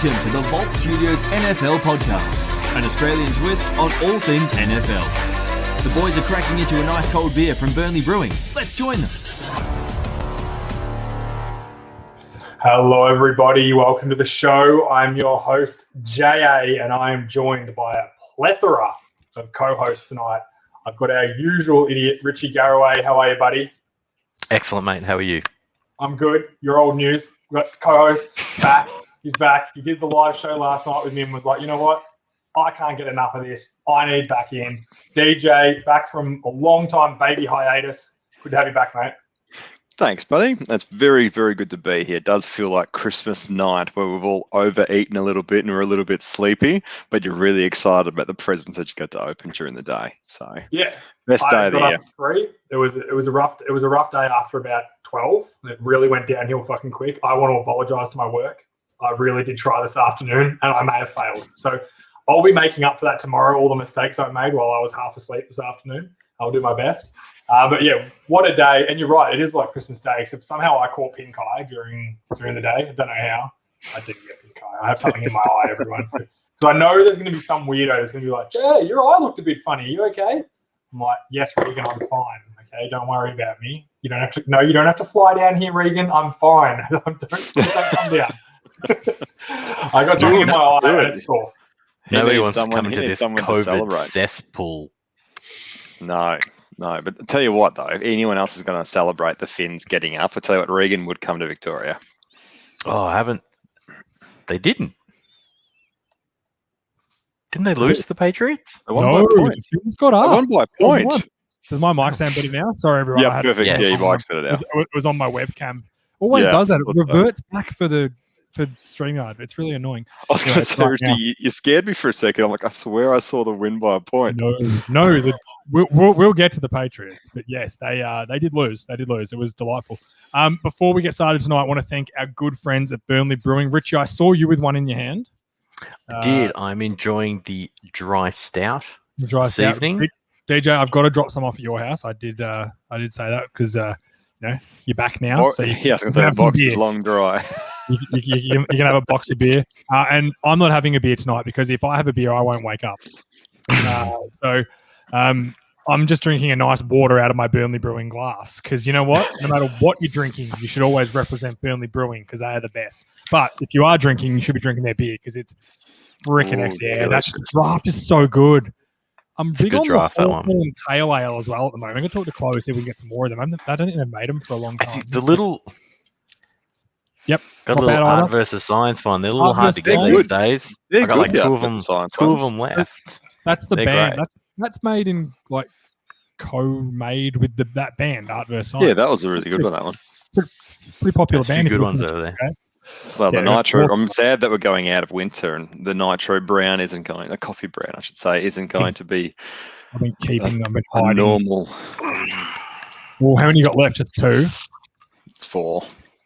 Welcome to the Vault Studios NFL podcast, an Australian twist on all things NFL. The boys are cracking into a nice cold beer from Burnley Brewing. Let's join them. Hello, everybody. Welcome to the show. I'm your host, JA, and I am joined by a plethora of co-hosts tonight. I've got our usual idiot, Richie Garraway. How are you, buddy? Excellent, mate. How are you? I'm good. Your old news. We've got co-host back. He's back. He did the live show last night with me and was like, you know what? I can't get enough of this. I need back in. DJ, back from a long time baby hiatus. Good to have you back, mate. Thanks, buddy. That's very, very good to be here. It does feel like Christmas night where we've all overeaten a little bit and we're a little bit sleepy, but you're really excited about the presents that you got to open during the day. So yeah, best day of the year. 3. It was a rough day after about 12. It really went downhill fucking quick. I want to apologise to my work. I really did try this afternoon and I may have failed. So I'll be making up for that tomorrow, all the mistakes I made while I was half asleep this afternoon. I'll do my best. But yeah, what a day. And you're right, it is like Christmas Day, except somehow I caught pink eye during the day. I don't know how. I didn't get pink eye. I have something in my eye, everyone. So I know there's going to be some weirdo that's going to be like, Jay, your eye looked a bit funny. Are you okay? I'm like, yes, Regan, I'm fine. Okay, don't worry about me. You don't have to fly down here, Regan. I'm fine. don't come down. I got something in my eye and it's sore. Nobody wants to come into this COVID cesspool. No, but I'll tell you what, though, if anyone else is going to celebrate the Finns getting up, I'll tell you what, Regan would come to Victoria. Oh, I haven't. They didn't. Didn't they lose to the Patriots? No, the Finns got up. They won by a point. Does my mic sound better now? Sorry, everyone. Yeah, perfect. Yes. Yeah, your mic's better now. It was on my webcam. Always does that. It reverts back for StreamYard. It's really annoying. I was going to say, Richie, you scared me for a second. I'm like, I swear I saw the win by a point. No. We'll get to the Patriots, but yes, they did lose. They did lose. It was delightful. Before we get started tonight, I want to thank our good friends at Burnley Brewing. Richie, I saw you with one in your hand. I did. I'm enjoying the dry stout this evening. DJ, I've got to drop some off at your house. I did say that because you're back now. So I was going to say the box is long dry. You can have a box of beer. And I'm not having a beer tonight because if I have a beer, I won't wake up. So I'm just drinking a nice water out of my Burnley Brewing glass because you know what? No matter what you're drinking, you should always represent Burnley Brewing because they are the best. But if you are drinking, you should be drinking their beer because it's freaking excellent. That draft is so good. I'm big on the Hawthorn Pale Ale as well at the moment. I'm going to talk to Chloe, see if we can get some more of them. I don't think they've made them for a long time. Actually, the little... Yep. Got a little art versus science one. They're a little hard to get these days. I got like two of them left. That's the band. Great. That's made in like co-made with that band, Art versus Science. Yeah, that was a really good one. That one. Pretty popular band. A few good ones over there. Okay. Well, the Nitro. I'm sad that we're going out of winter, and the Nitro Brown isn't going. The coffee brown, I should say, isn't going to be. I've been keeping them a normal. Well, how many you got left? It's 2. It's 4.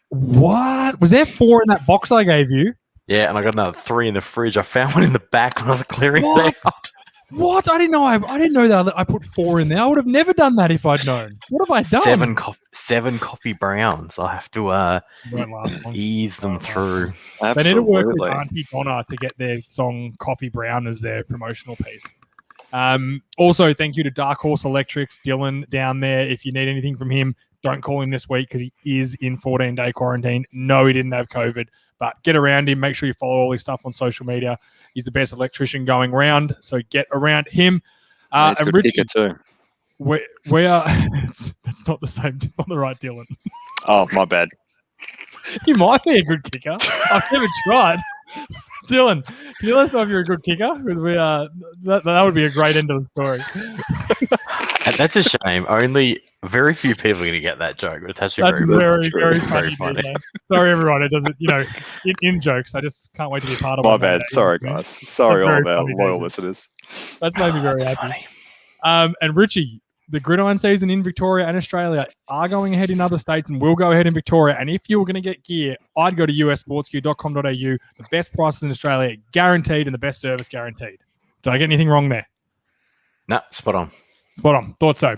What? Was there 4 in that box I gave you? Yeah, and I got another 3 in the fridge. I found one in the back when I was clearing it out. What? I didn't know that I put 4 in there. I would have never done that if I'd known. What have I done? 7 coffee browns. I have to ease them through. Absolutely. They need to work with Auntie Donna to get their song Coffee Brown as their promotional piece. Also, thank you to Dark Horse Electrics, Dylan down there. If you need anything from him, don't call him this week because he is in 14-day quarantine. No, he didn't have COVID, but get around him. Make sure you follow all his stuff on social media. He's the best electrician going round, so get around him. He's a good kicker too. We are. That's not the same. It's not the right Dylan. Oh, my bad. You might be a good kicker. I've never tried. Dylan, can you let us know if you're a good kicker? Because that would be a great end of the story. That's a shame. Only very few people are going to get that joke. It's actually very funny. Sorry, everyone. It doesn't, in jokes. I just can't wait to be part of it. My bad. Sorry, guys. Sorry, all of our loyal listeners. That's made me very happy. And Richie, the gridiron season in Victoria and Australia are going ahead in other states and will go ahead in Victoria. And if you were going to get gear, I'd go to ussportsgear.com.au. The best prices in Australia guaranteed and the best service guaranteed. Did I get anything wrong there? No, spot on. Thought so.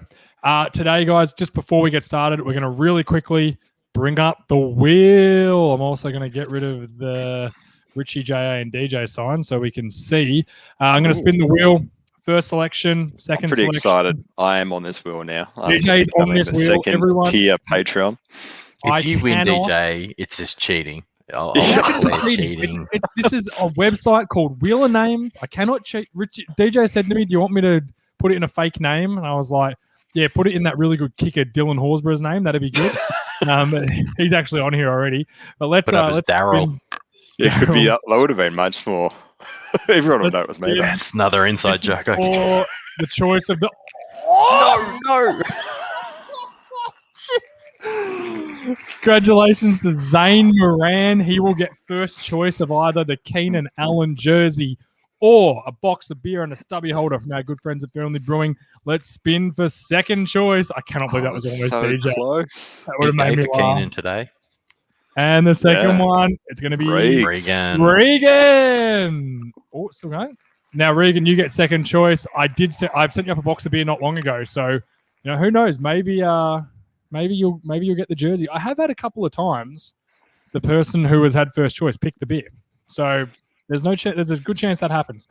Today, guys, just before we get started, we're going to really quickly bring up the wheel. I'm also going to get rid of the Richie, JA, and DJ sign so we can see. I'm going to spin the wheel. First selection, second I'm pretty selection. excited. I am on this wheel now. DJ's on this wheel. Second Everyone, tier Patreon. If you win, DJ, it's just cheating. I'll cheating. This is a website called Wheel of Names. I cannot cheat. DJ said to me, "Do you want me to put it in a fake name?" And I was like, "Yeah, put it in that really good kicker Dylan Horsburgh's name. That'd be good." He's actually on here already. But let's Daryl. It could be. That would have been much more. Everyone would know it was me. That's another inside joke. Or the choice of the. No. Congratulations to Zane Moran. He will get first choice of either the Keenan Allen jersey or a box of beer and a stubby holder from our good friends at Burnley Brewing. Let's spin for second choice. I cannot believe that was almost so DJ. Close. That would have made me laugh. Keenan today. And the second one, it's going to be Regan. Oh, still going. Now, Regan, you get second choice. I've sent you up a box of beer not long ago, so who knows? Maybe you'll get the jersey. I have had a couple of times the person who has had first choice pick the beer, so there's a good chance that happens.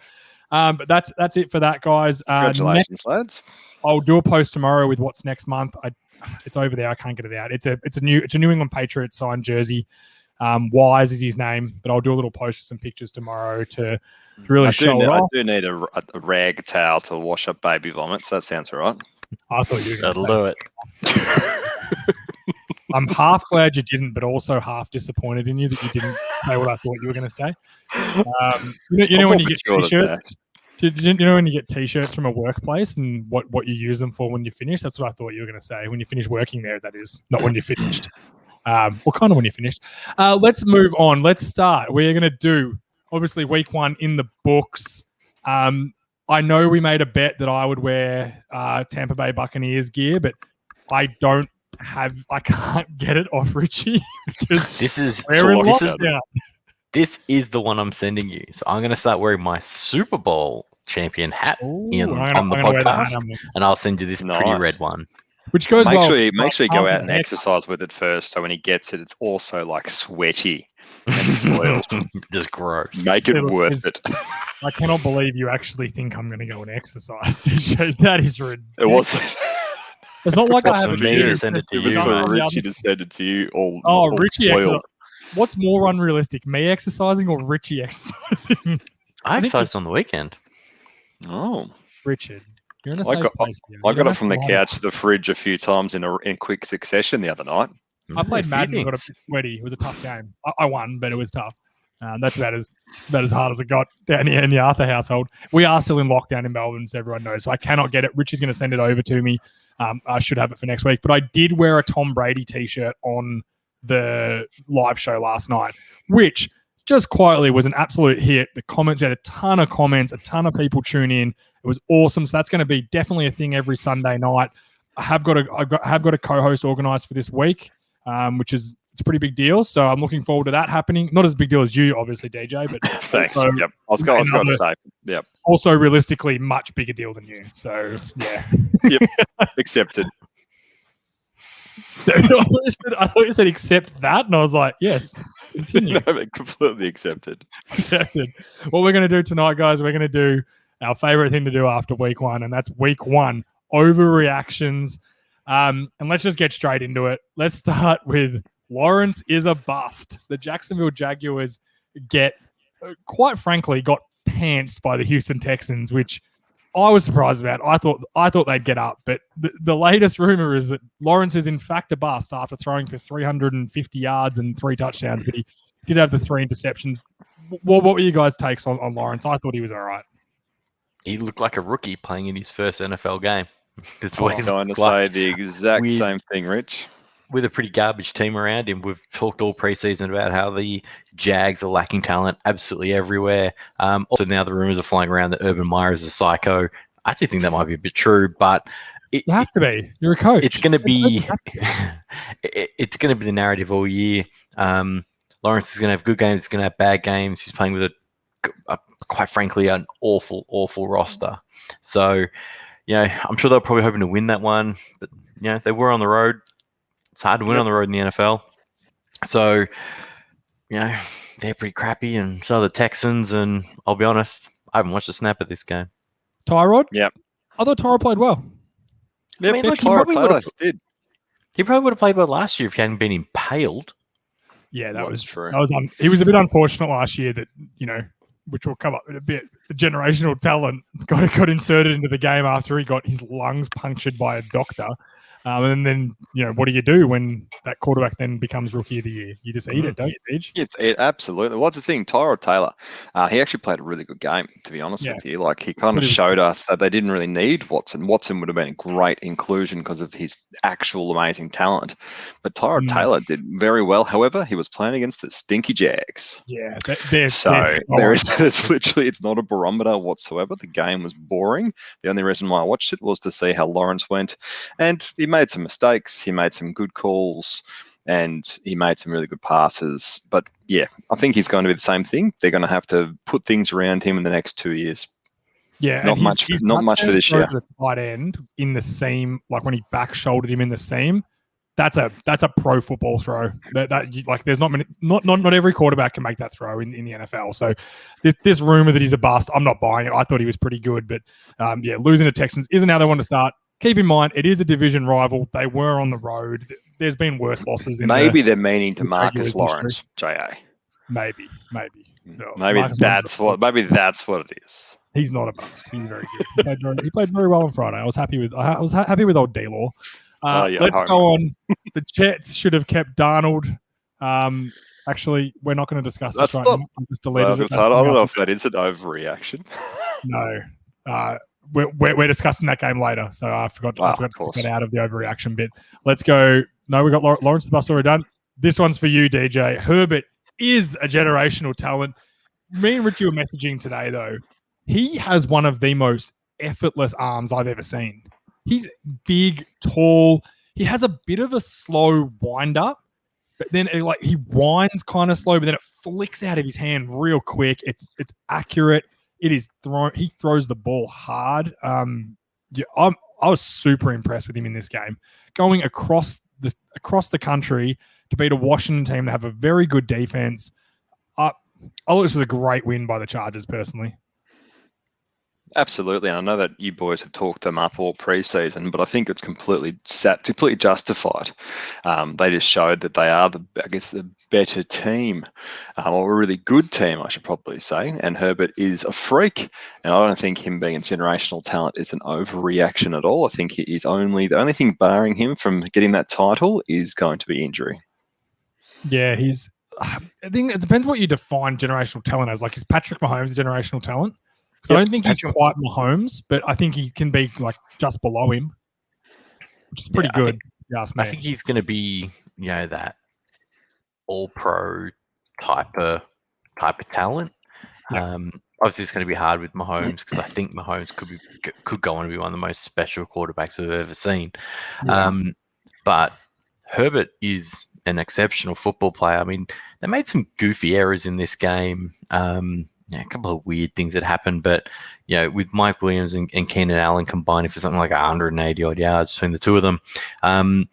But that's it for that, guys. Congratulations, lads. I'll do a post tomorrow with what's next month. It's over there. I can't get it out. It's a New England Patriots signed jersey. Wise is his name, but I'll do a little post with some pictures tomorrow to really show it off. I do need a rag towel to wash up baby vomits. That sounds right. I thought you were That'll do it. I'm half glad you didn't, but also half disappointed in you that you didn't say what I thought you were going to say. You know when you get t-shirts? You know when you get t-shirts from a workplace and what you use them for when you finish? That's what I thought you were going to say. When you finish working there, that is. Not when you finished. Kind of when you finished. Let's move on. Let's start. We're going to do, obviously, week 1 in the books. I know we made a bet that I would wear Tampa Bay Buccaneers gear, but I can't get it off Richie. This is the one I'm sending you. So I'm going to start wearing my Super Bowl champion hat on the podcast, and I'll send you this pretty red one. Which goes make sure you go out and exercise with it first, so when he gets it, it's also like sweaty and soiled. Just gross. Make it worth it. I cannot believe you actually think I'm going to go and exercise, DJ. That is ridiculous. It wasn't. It's not like I have a video to send it to you. It was for Richie to send it to you. Richie. What's more unrealistic, me exercising or Richie exercising? I exercised on the weekend. Oh, Richard, you're in a safe place here. I got it from the couch to the fridge a few times in quick succession the other night. I played Madden and got a bit sweaty. It was a tough game. I won, but it was tough. That's about as hard as it got down here in the Arthur household. We are still in lockdown in Melbourne, so everyone knows. So I cannot get it. Richie's going to send it over to me. I should have it for next week. But I did wear a Tom Brady t-shirt on the live show last night, which just quietly was an absolute hit. The comments, we had a ton of comments, a ton of people tune in. It was awesome. So that's going to be definitely a thing every Sunday night. I have got a co-host organised for this week, which is it's a pretty big deal. So I'm looking forward to that happening. Not as big deal as you, obviously, DJ, but thanks. Yep. I was going to say. Yep. Also, realistically, much bigger deal than you. So yeah. Yep. Accepted. So, I thought you said accept that, and I was like, yes. Continue. No, completely accepted. Accepted. What we're going to do tonight, guys, we're going to do our favorite thing to do after week 1, and that's week 1 overreactions. And let's just get straight into it. Let's start with Lawrence is a bust. The Jacksonville Jaguars quite frankly, got pantsed by the Houston Texans, which I was surprised about. I thought they'd get up, but the latest rumor is that Lawrence is in fact a bust after throwing for 350 yards and 3 touchdowns, but he did have the 3 interceptions. What were you guys' takes on Lawrence? I thought he was all right. He looked like a rookie playing in his first NFL game. I was going to say the exact same thing, Rich. With a pretty garbage team around him. We've talked all preseason about how the Jags are lacking talent absolutely everywhere. Also, now the rumors are flying around that Urban Meyer is a psycho. I actually think that might be a bit true, but you have to be. You're a coach. It's going to be. It's going to be the narrative all year. Lawrence is going to have good games. He's going to have bad games. He's playing with quite frankly, an awful roster. So, I'm sure they're probably hoping to win that one, but they were on the road. It's hard to win on the road in the NFL. So, they're pretty crappy, and so are the Texans. And I'll be honest, I haven't watched a snap of this game. Tyrod? Yep. I thought Tyrod played well. Yeah, mean, Big look, he Tyrod probably Taylor would've- did. He probably would have played well last year if he hadn't been impaled. Yeah, that That's was true. he was a bit unfortunate last year that, which will come up in a bit. The generational talent got inserted into the game after he got his lungs punctured by a doctor. And then, what do you do when that quarterback then becomes rookie of the year? You just eat it, don't you, Deej? It absolutely. Well, that's the thing. Tyrod Taylor, he actually played a really good game, to be honest with you. Like, he kind of showed us that they didn't really need Watson. Watson would have been a great inclusion because of his actual amazing talent. But Tyrod Taylor did very well. However, he was playing against the stinky Jags. Yeah. It's literally, it's not a barometer whatsoever. The game was boring. The only reason why I watched it was to see how Lawrence went. And he made some mistakes. He made some good calls. And he made some really good passes. But yeah, I think he's going to be the same thing. They're going to have to put things around him in the next 2 years. Yeah, not much for this year. The tight end in the seam, like when he back shouldered him in the seam, that's a pro football throw. There's not every quarterback can make that throw in the NFL. So this rumor that he's a bust, I'm not buying it. I thought he was pretty good, but losing to Texans isn't how they want to start. Keep in mind, it is a division rival. They were on the road. There's been worse losses. Maybe they're meaning to Marcus Lawrence, JA. Maybe. No, maybe that's what it is. He's not a bust. He's very good. He played very well on Friday. I was happy with old D-Law. Let's go on. The Jets should have kept Darnold. Actually, we're not going to discuss this right now. I just deleted it. I don't know if that is an overreaction. No. We're discussing that game later, so I forgot to get out of the overreaction bit. Let's go. No, we got Lawrence the Bus already done. This one's for you, DJ. Herbert is a generational talent. Me and Richie were messaging today, though. He has one of the most effortless arms I've ever seen. He's big, tall. He has a bit of a slow wind up, but then he winds kind of slow, but then it flicks out of his hand real quick. It's accurate. It is thrown. He throws the ball hard. I was super impressed with him in this game, going across the country to beat a Washington team that have a very good defense. I thought this was a great win by the Chargers, personally. Absolutely. And I know that you boys have talked them up all preseason, but I think it's completely justified. They just showed that they are the better team, or a really good team, I should probably say. And Herbert is a freak. And I don't think him being a generational talent is an overreaction at all. I think the only thing barring him from getting that title is going to be injury. Yeah, I think it depends what you define generational talent as. Like, is Patrick Mahomes a generational talent? Because I don't think he's quite Mahomes, but I think he can be just below him, which is pretty good. I think he's going to be, that all-pro type of talent. Yeah. Obviously, it's going to be hard with Mahomes because I think Mahomes could go on to be one of the most special quarterbacks we've ever seen. Yeah. But Herbert is an exceptional football player. I mean, they made some goofy errors in this game. A couple of weird things that happened, but with Mike Williams and Keenan Allen combining for something like 180 odd yards between the two of them, and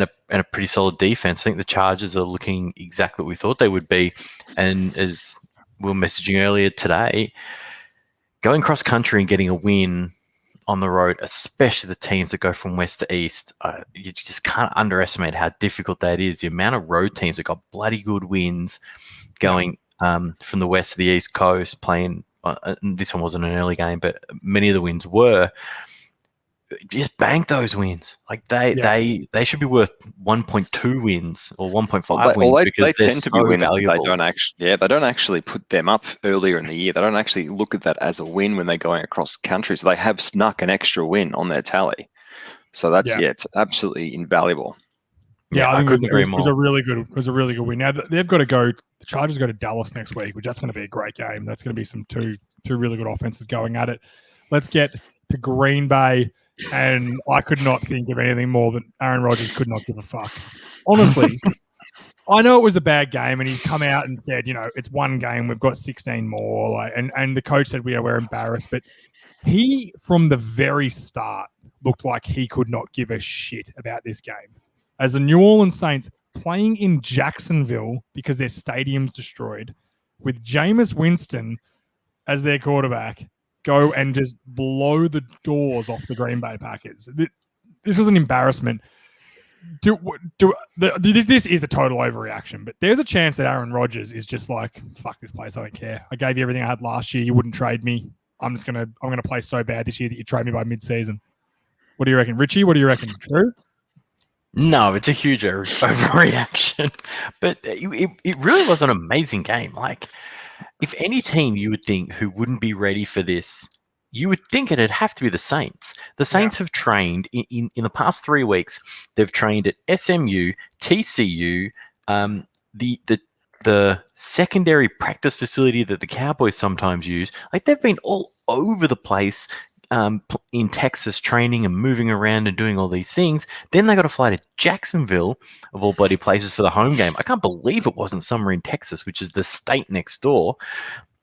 a pretty solid defense. I think the Chargers are looking exactly what we thought they would be. And as we were messaging earlier today, going cross country and getting a win on the road, especially the teams that go from west to east, you just can't underestimate how difficult that is. The amount of road teams that got bloody good wins going from the west to the east coast, playing. This one wasn't an early game, but many of the wins were. Just bank those wins. Like they should be worth 1.2 wins or 1.5 wins because they tend to be wins. Valuable. They don't actually put them up earlier in the year. They don't actually look at that as a win when they're going across country. So they have snuck an extra win on their tally. So that's it's absolutely invaluable. Yeah, I think couldn't agree more. It was a really good win. Now they've got to go. The Chargers go to Dallas next week, which that's going to be a great game. That's going to be some two really good offenses going at it. Let's get to Green Bay, and I could not think of anything more than Aaron Rodgers could not give a fuck. Honestly, I know it was a bad game, and he's come out and said, it's one game. We've got 16 more, and the coach said we're embarrassed, but he from the very start looked like he could not give a shit about this game. As the New Orleans Saints playing in Jacksonville because their stadium's destroyed, with Jameis Winston as their quarterback, go and just blow the doors off the Green Bay Packers. This was an embarrassment. This is a total overreaction, but there's a chance that Aaron Rodgers is just like, fuck this place, I don't care. I gave you everything I had last year. You wouldn't trade me. I'm gonna play so bad this year that you trade me by mid-season. What do you reckon, Richie? What do you reckon? True? No, it's a huge overreaction. But it really was an amazing game. Like, if any team you would think who wouldn't be ready for this, you would think it'd have to be the Saints. The Saints have trained in the past 3 weeks. They've trained at SMU, TCU, the secondary practice facility that the Cowboys sometimes use. Like, they've been all over the place in Texas training and moving around and doing all these things. Then they got to fly to Jacksonville, of all bloody places, for the home game. I can't believe it wasn't somewhere in Texas, which is the state next door.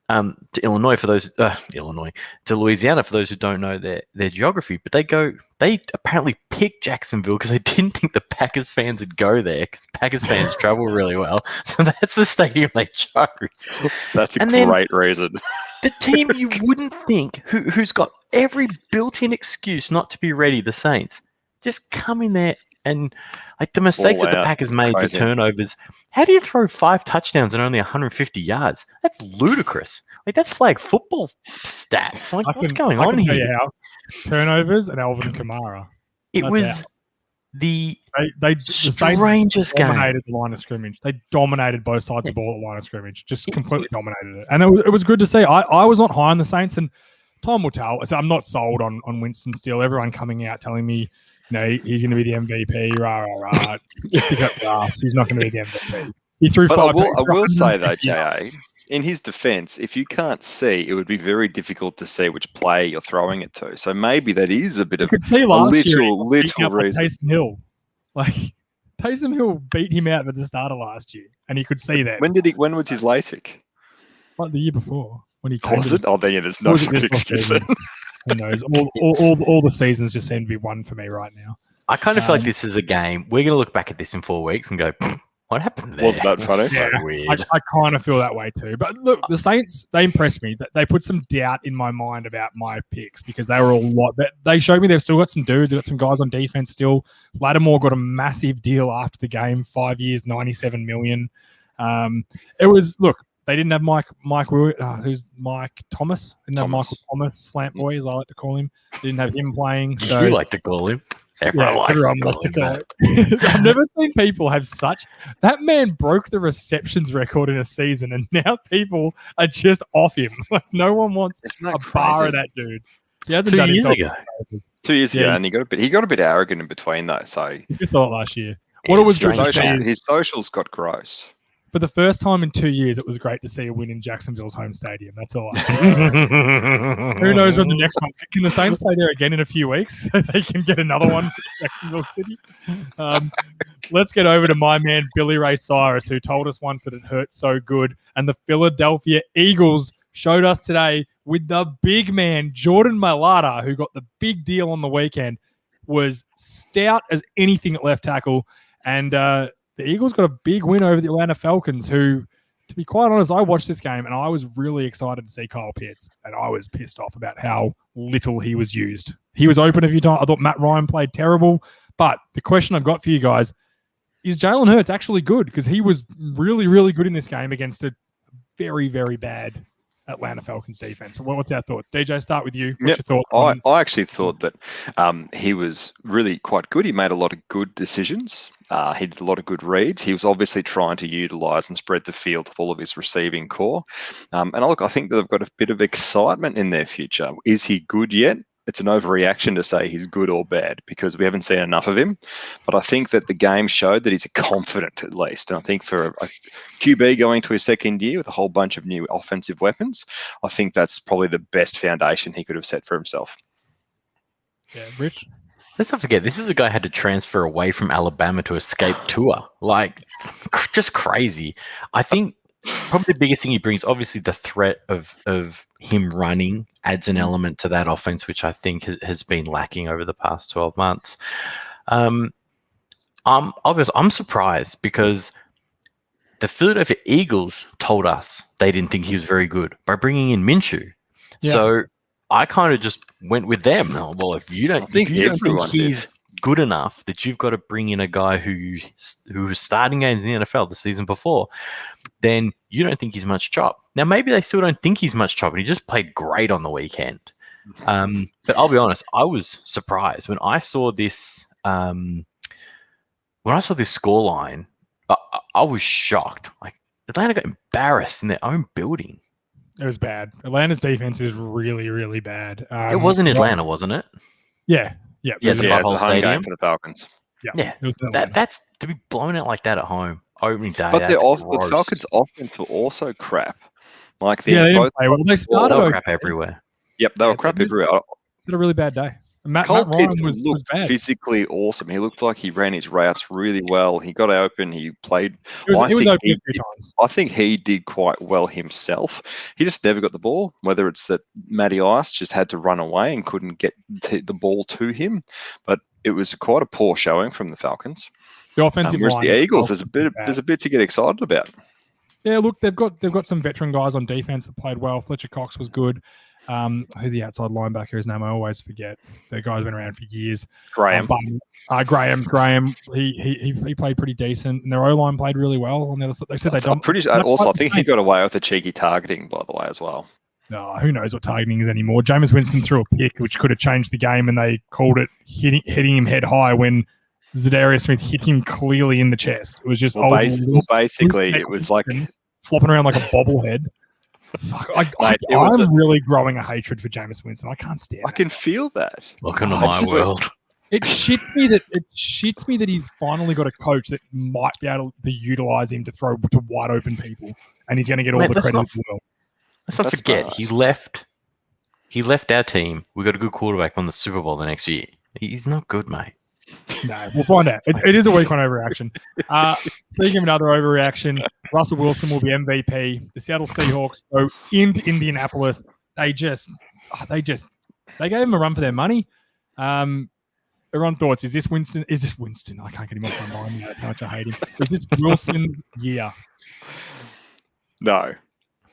To Illinois, to Louisiana, for those who don't know their geography. But they apparently picked Jacksonville because they didn't think the Packers fans would go there, because Packers fans travel really well. So that's the stadium they chose. That's a great reason. The team you wouldn't think, who's got every built-in excuse not to be ready, the Saints, just come in there and, like, the mistakes that the Packers made, the turnovers. How do you throw 5 touchdowns and only 150 yards? That's ludicrous. Like, that's flag football stats. Like, what's going on here? Tell you how. Turnovers and Alvin Kamara. It was the strangest game. Dominated the line of scrimmage. They dominated both sides of the ball at line of scrimmage. Just completely dominated it. And it was good to see. I was not high on the Saints, and time will tell. So I'm not sold on Winston still. Everyone coming out telling me, he's going to be the MVP. Rah. Stick up the ass. He's not going to be the MVP. He threw But 5. I will say though, JA, in his defense, if you can't see, it would be very difficult to see which player you're throwing it to. So maybe that is a bit of a literal reason. Taysom Hill. Like, Taysom Hill beat him out at the start of last year, and he could see that. When was his LASIK? Like the year before. When he was it? Oh, then there's no fucking excuse then. Who knows? All the seasons just seem to be one for me right now. I kind of feel like this is a game. We're going to look back at this in 4 weeks and go, what happened there? Wasn't that funny? So weird. I kind of feel that way too. But look, the Saints, they impressed me. They put some doubt in my mind about my picks because they were a lot. They showed me they've still got some dudes. They've got some guys on defense still. Lattimore got a massive deal after the game, 5 years, $97 million. It was, look, they didn't have who's Mike Thomas? Didn't have Michael Thomas, Slant Boy, as I like to call him. They didn't have him playing. So you like to call him. Everyone likes to call him that. I've never seen people have such. That man broke the receptions record in a season, and now people are just off him. Like, no one wants a bar of that dude. He hasn't 2 years ago. 2 years ago, and he got a bit arrogant in between though. So you saw it last year. What it was his socials got gross. For the first time in 2 years, it was great to see a win in Jacksonville's home stadium. That's all I can say. Who knows when the next one's... Can the Saints play there again in a few weeks so they can get another one for Jacksonville City? Let's get over to my man, Billy Ray Cyrus, who told us once that it hurt so good. And the Philadelphia Eagles showed us today with the big man, Jordan Mailata, who got the big deal on the weekend, was stout as anything at left tackle. And... the Eagles got a big win over the Atlanta Falcons, who, to be quite honest, I watched this game and I was really excited to see Kyle Pitts, and I was pissed off about how little he was used. He was open a few times. I thought Matt Ryan played terrible, but the question I've got for you guys, is Jalen Hurts actually good? Because he was really, really good in this game against a very, very bad Atlanta Falcons defense. So what's our thoughts? DJ, start with you. What's your thoughts? I actually thought that he was really quite good. He made a lot of good decisions. He did a lot of good reads. He was obviously trying to utilise and spread the field with all of his receiving core. I think that they've got a bit of excitement in their future. Is he good yet? It's an overreaction to say he's good or bad because we haven't seen enough of him. But I think that the game showed that he's confident at least. And I think for a QB going to his second year with a whole bunch of new offensive weapons, I think that's probably the best foundation he could have set for himself. Yeah, Rich? Let's not forget, this is a guy who had to transfer away from Alabama to escape Tua. Like, just crazy. I think probably the biggest thing he brings, obviously the threat of him running adds an element to that offense, which I think has been lacking over the past 12 months. I'm surprised because the Philadelphia Eagles told us they didn't think he was very good by bringing in Minshew. Yeah. So I kind of just went with them. Oh, well, if you don't think he's good enough that you've got to bring in a guy who was starting games in the NFL the season before, then you don't think he's much chop. Now, maybe they still don't think he's much chop, and he just played great on the weekend. But I'll be honest, I was surprised when I saw this. When I saw this scoreline, I was shocked. Like, Atlanta got embarrassed in their own building. It was bad. Atlanta's defense is really, really bad. It wasn't Atlanta, wasn't it? Yeah. Yeah, it's a home game for the Falcons. Yeah. That's to be blown out like that at home opening day. But the Falcons' offense were also crap. Like they didn't play well. They started crap everywhere. Yep, they were crap everywhere. Did a really bad day. Matt Cole Ryan Pitts looked physically awesome. He looked like he ran his routes really well. He got open. He played. He was open a few times. I think he did quite well himself. He just never got the ball. Whether it's that Matty Ice just had to run away and couldn't get the ball to him, but it was quite a poor showing from the Falcons. The offensive line. Whereas the Eagles, there's a bit to get excited about. Yeah, look, they've got some veteran guys on defense that played well. Fletcher Cox was good. Who's the outside linebacker? His name I always forget. The guy's been around for years. Graham. Graham. He played pretty decent, and their O line played really well. On the other side, they said they don't. Also, I think he got away with the cheeky targeting, by the way, as well. No, who knows what targeting is anymore? Jameis Winston threw a pick which could have changed the game, and they called it hitting him head high when Zadarius Smith hit him clearly in the chest. It was just basically it was like flopping around like a bobblehead. Fuck, I'm really growing a hatred for Jameis Winston. I can't stand. I can feel that. Welcome to my world. It shits me that he's finally got a coach that might be able to utilize him to throw to wide open people, and he's going to get all the credit in the world. Let's not forget he left our team. We got a good quarterback on the Super Bowl the next year. He's not good, mate. No, we'll find out. It is a week on overreaction. Speaking of another overreaction, Russell Wilson will be MVP. The Seattle Seahawks go into Indianapolis. They gave him a run for their money. Everyone thoughts, is this Winston? I can't get him off my mind. That's how much I hate him. Is this Wilson's year? No.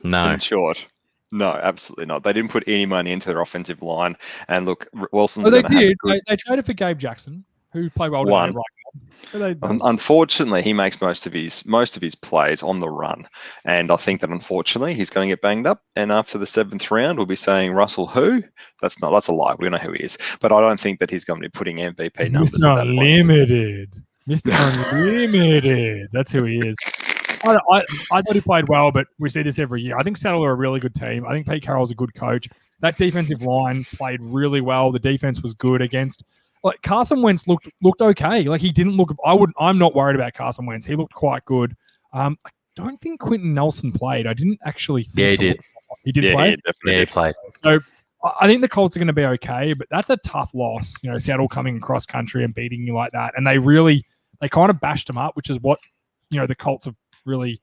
No. In short. No, absolutely not. They didn't put any money into their offensive line. And look, Wilson's going to have good... They traded for Gabe Jackson, who played well today. Unfortunately, he makes most of his plays on the run. And I think that unfortunately he's going to get banged up. And after the 7th round, we'll be saying Russell who? That's a lie. We know who he is. But I don't think that he's going to be putting MVP numbers Mr. at that Unlimited. Point. Mr. Unlimited. That's who he is. I thought he played well, but we see this every year. I think Seattle are a really good team. I think Pete Carroll's a good coach. That defensive line played really well. The defense was good against. Like Carson Wentz looked okay. Like he didn't look. I'm not worried about Carson Wentz. He looked quite good. I don't think Quentin Nelson played. I didn't actually think. Yeah, he did. He did play. He played. So I think the Colts are going to be okay, but that's a tough loss. You know, Seattle coming across country and beating you like that, and they kind of bashed them up, which is what the Colts have really.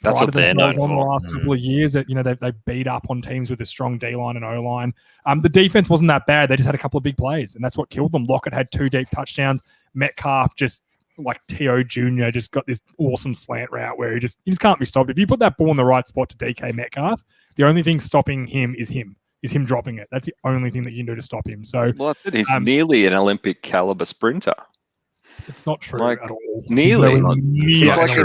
That's what they're known for. On the last couple of years that they beat up on teams with a strong D line and O line. The defense wasn't that bad. They just had a couple of big plays, and that's what killed them. Lockett had 2 deep touchdowns. Metcalf just like T.O. Jr. just got this awesome slant route where he just can't be stopped. If you put that ball in the right spot to DK Metcalf, the only thing stopping him is him dropping it. That's the only thing that you can do to stop him. So that's it. He's nearly an Olympic caliber sprinter. It's not true at all. Nearly. He's like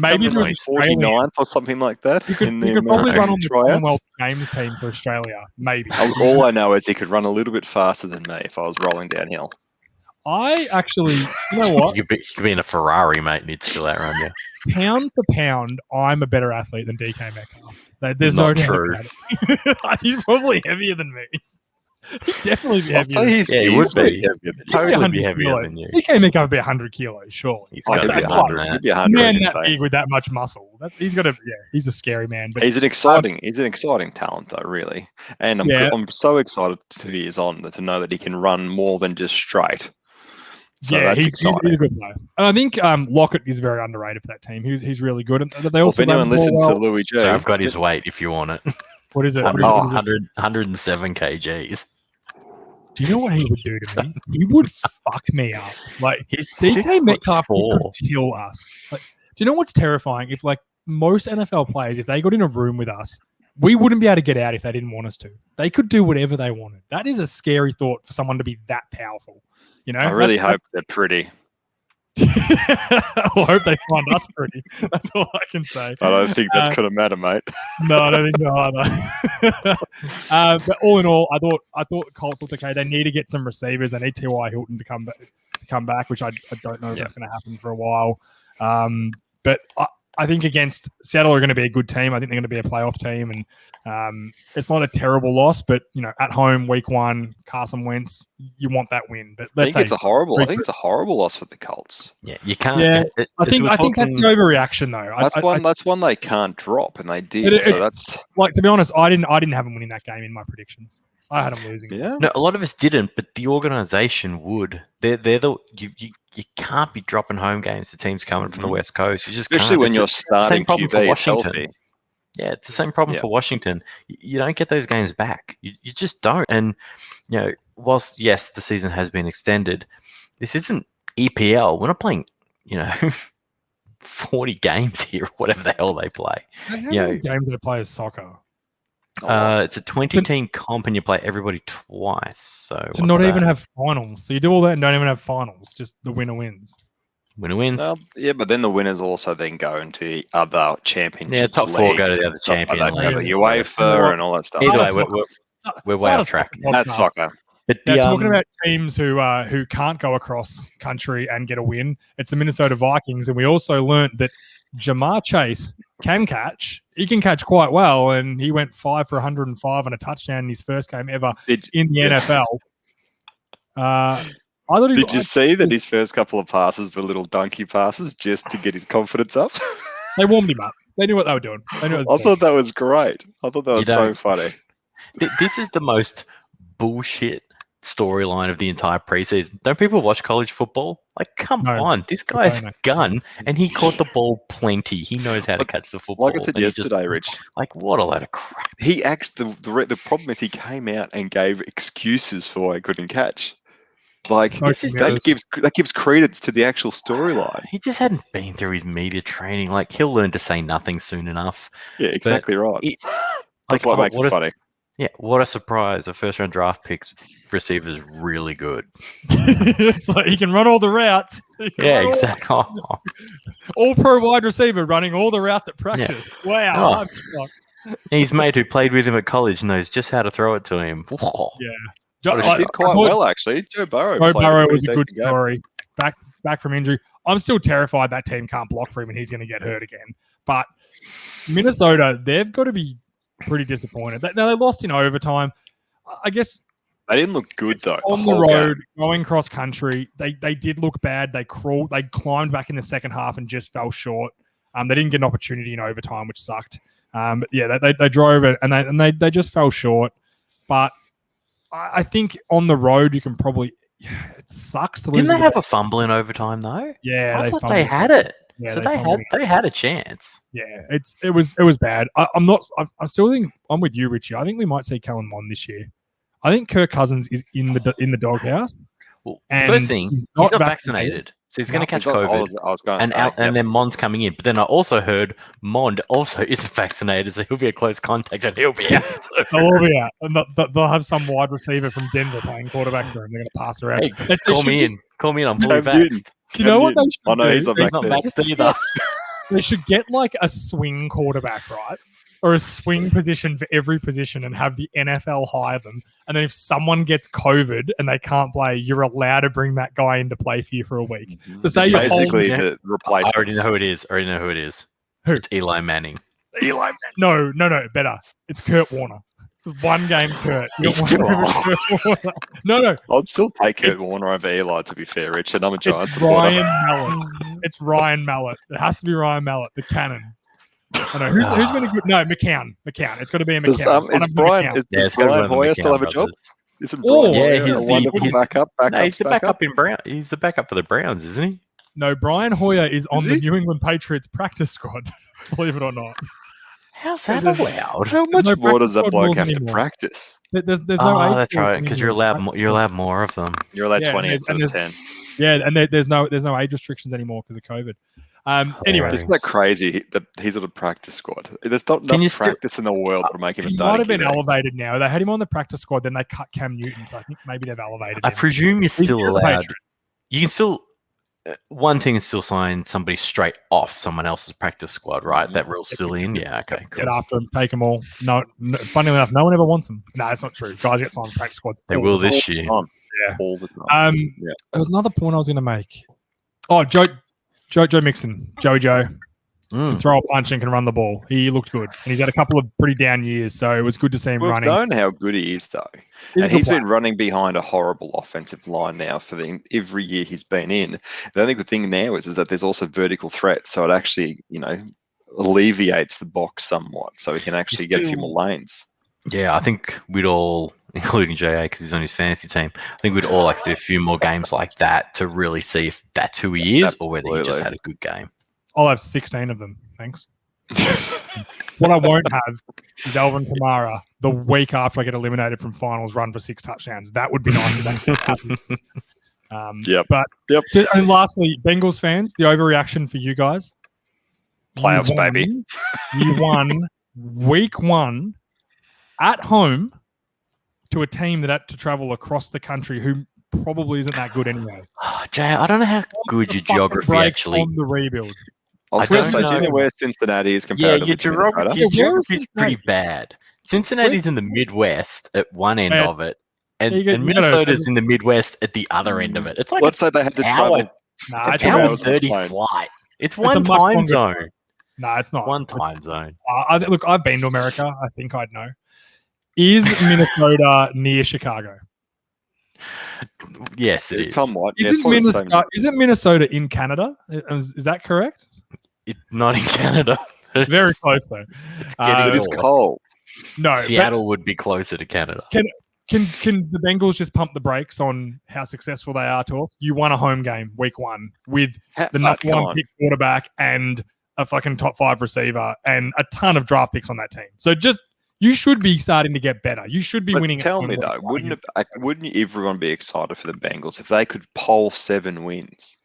maybe he was 49th or something like that. He could probably run on the Commonwealth Games team for Australia. Maybe. All I know is he could run a little bit faster than me if I was rolling downhill. I actually, you know what? You could be in a Ferrari, mate, and he'd still outrun you. Pound for pound, I'm a better athlete than DK Metcalf. There's not no true. He's probably heavier than me. He'd definitely be heavier. He would be. Totally be heavier than you. DK Metcalf would be 100 kilos, surely. He's got to be 100. He'd be 100. Man that big with that much muscle. He's got to. Yeah, he's a scary man. But he's an exciting talent, though, really. And I'm so excited 2 years on to know that he can run more than just straight. So he's a good player. And I think Lockett is very underrated for that team. He's really good. And they also if anyone listened to Louis J. So I've got his weight if you want it. What is it? 107 kgs. Do you know what he would do to me? He would fuck me up. Like He's DK Metcalf could 6'4". kill us. Like, do you know what's terrifying? If like most NFL players, if they got in a room with us, we wouldn't be able to get out if they didn't want us to. They could do whatever they wanted. That is a scary thought for someone to be that powerful. You know, I really hope they're pretty. I hope they find us pretty. That's all I can say. I don't think that's going to matter, mate. No, I don't think so either. But all in all, I thought Colts looked okay. They need to get some receivers. They need T.Y. Hilton to come back, which I don't know if that's going to happen for a while. But I think against Seattle are going to be a good team. I think they're going to be a playoff team, and it's not a terrible loss. But at home, week 1, Carson Wentz, you want that win. But I think it's a horrible loss for the Colts. Yeah, you can't. Yeah, I think that's the overreaction though. That's one they can't drop, and they did. So that's like, to be honest, I didn't have them winning that game in my predictions. I had them losing. Yeah. No, a lot of us didn't, but the organization would. They're the you can't be dropping home games to teams coming from the West Coast. You just especially can't. when you're starting QB Washington. healthy. Yeah, it's the same problem for Washington. You don't get those games back. You just don't. And whilst yes, the season has been extended, this isn't EPL. We're not playing 40 games here, or whatever the hell they play. How many games they play is soccer? It's a 20-team comp, and you play everybody twice. So to not even have finals. So you do all that and don't even have finals. Just the winner wins. Winner wins. Yeah, but then the winners also then go into the other championships. Yeah, top 4 go to the other champion league. The UEFA and all that stuff. Either way, we're way off track. That's soccer. But talking about teams who can't go across country and get a win, it's the Minnesota Vikings, and we also learnt that Jamar Chase can catch. He can catch quite well, and he went 5 for 105 and a touchdown in his first game ever in the NFL. Did you see that his first couple of passes were little donkey passes just to get his confidence up? They warmed him up. They knew what they were doing. I thought that was great. I thought that was so funny. This is the most bullshit storyline of the entire preseason. Don't people watch college football? Like, come on. This guy's gun, and he caught the ball plenty. He knows how to catch the football. Like I said yesterday, Rich. Like, what a load of crap. He actually, the problem is he came out and gave excuses for why he couldn't catch. Like, that gives credence to the actual storyline. He just hadn't been through his media training. Like, he'll learn to say nothing soon enough. Yeah, exactly right. That's what makes it funny. Yeah, what a surprise. A first-round draft pick's receiver's really good. It's like he can run all the routes. Yeah, exactly. All-pro wide receiver running all the routes at practice. Yeah. Wow. His mate who played with him at college knows just how to throw it to him. Whoa. Yeah. He did quite well, actually. Joe Burrow was a good story. Back from injury. I'm still terrified that team can't block for him and he's going to get hurt again. But Minnesota, they've got to be pretty disappointed. They lost in overtime. I guess they didn't look good though. On the road, going cross country, they did look bad. They climbed back in the second half and just fell short. They didn't get an opportunity in overtime, which sucked. But yeah, they drove it and they just fell short. But I think on the road you can probably. It sucks to lose. Didn't they have a fumble in overtime though? Yeah, I thought they had it. Yeah, so they had a chance. Yeah, it was bad. I still think I'm with you, Richie. I think we might see Kellen Mond this year. I think Kirk Cousins is in the doghouse. Well, first thing, he's not vaccinated, so he's going to catch COVID. I was going to say, and then Mond's coming in. But then I also heard Mond also isn't vaccinated, so he'll be a close contact and he'll be out. He'll be out. And they'll have some wide receiver from Denver playing quarterback for him. They're going to pass around. Hey, call me in. Call me in. I'm fully vaxxed. You know what they should do? I know he's not vaxxed either. They should get like a swing quarterback, right? Or a swing position for every position and have the NFL hire them. And then if someone gets COVID and they can't play, you're allowed to bring that guy into play for you for a week. So say you're basically the replacement. I already know who it is. Who? It's Eli Manning. No, better. It's Kurt Warner. One game, Kurt. No. I'd still take Kurt Warner over Eli, to be fair, Rich, and I'm a Giants supporter. It's Ryan Mallett. It has to be Ryan Mallett, the cannon. I know. Who's going to go? No, McCown. It's got to be a McCown. Does Brian Hoyer still have a job? He's He's the backup in Brown. He's the backup for the Browns, isn't he? No, Brian Hoyer is on the New England Patriots practice squad. Believe it or not. How's that There's- allowed? How much no more does that practice bloke rules have to anymore. practice? There's no Oh, age that's rules right. Because you're anymore. allowed more of them. You're allowed Yeah, 20 and instead of there's- 10. Yeah, and there's no age restrictions anymore because of COVID. Anyway, Hilarious. Isn't that crazy that he's on a practice squad? There's not Can you enough practice in the world to make him a he might starting have been QB. elevated now. They had him on the practice squad, then they cut Cam Newton. So I think maybe they've elevated I him. presume you're He's still still the allowed. Patriots. You can still. One thing is still sign somebody straight off someone else's practice squad, right? That rule's still in. Yeah. Okay. Get Cool. after them, take them all. No, funny enough, no one ever wants them. No, it's not true. Guys get signed on practice squads. They all will the time. this year. Yeah. All the time. There was another point I was going to make. Oh, Joe Mixon, Joey Joe. Can throw a punch and can run the ball. He looked good. And he's had a couple of pretty down years, so it was good to see him We've running. known how good he is, though. He's a And good he's player. been running behind a horrible offensive line now for every year he's been in. The only good thing now is that there's also vertical threat, so it actually, alleviates the box somewhat, so he can actually get a few more lanes. Yeah, I think we'd all, including JA because he's on his fantasy team, I think we'd all like to see a few more games like that to really see if that's who he is or whether he just Absolutely. had a good game. I'll have 16 of them. Thanks. What I won't have is Alvin Kamara the week after I get eliminated from finals run for 6 touchdowns. That would be nice if that could happen. Yep. But Yep. And lastly, Bengals fans, the overreaction for you guys. Playoffs, You won- baby. You won week 1 at home to a team that had to travel across the country who probably isn't that good anyway. Jay, I don't know how good your geography Break actually. on the rebuild. I was I going to don't say, do you know. know where Cincinnati is Yeah, comparatively your to Minnesota? geography, Yeah, where is is pretty Cincinnati? bad. Cincinnati's in the Midwest at one end Man, of it, and, you gotta- Minnesota's in the Midwest at the other end of it. It's like Let's say they had to an travel. hour, Nah, it's it's an hour hours on the 30 plane. flight. It's a one much time longer zone. No, it's not. One time zone. Look, I've been to America. I think I'd know. Is Minnesota near Chicago? Yes, it is. Somewhat. Yeah, it's Isn't probably the Minnesota, same. isn't Minnesota in Canada? Is that correct? Not in Canada. Very close though. It's getting It is north. cold. No, Seattle would be closer to Canada. Can the Bengals just pump the brakes on how successful they are? Talk. You won a home game week 1 with the number Come 1 on. pick quarterback and a fucking top 5 receiver and a ton of draft picks on that team. So you should be starting to get better. You should be But winning. tell at me home though, against- wouldn't everyone be excited for the Bengals if they could poll 7 wins?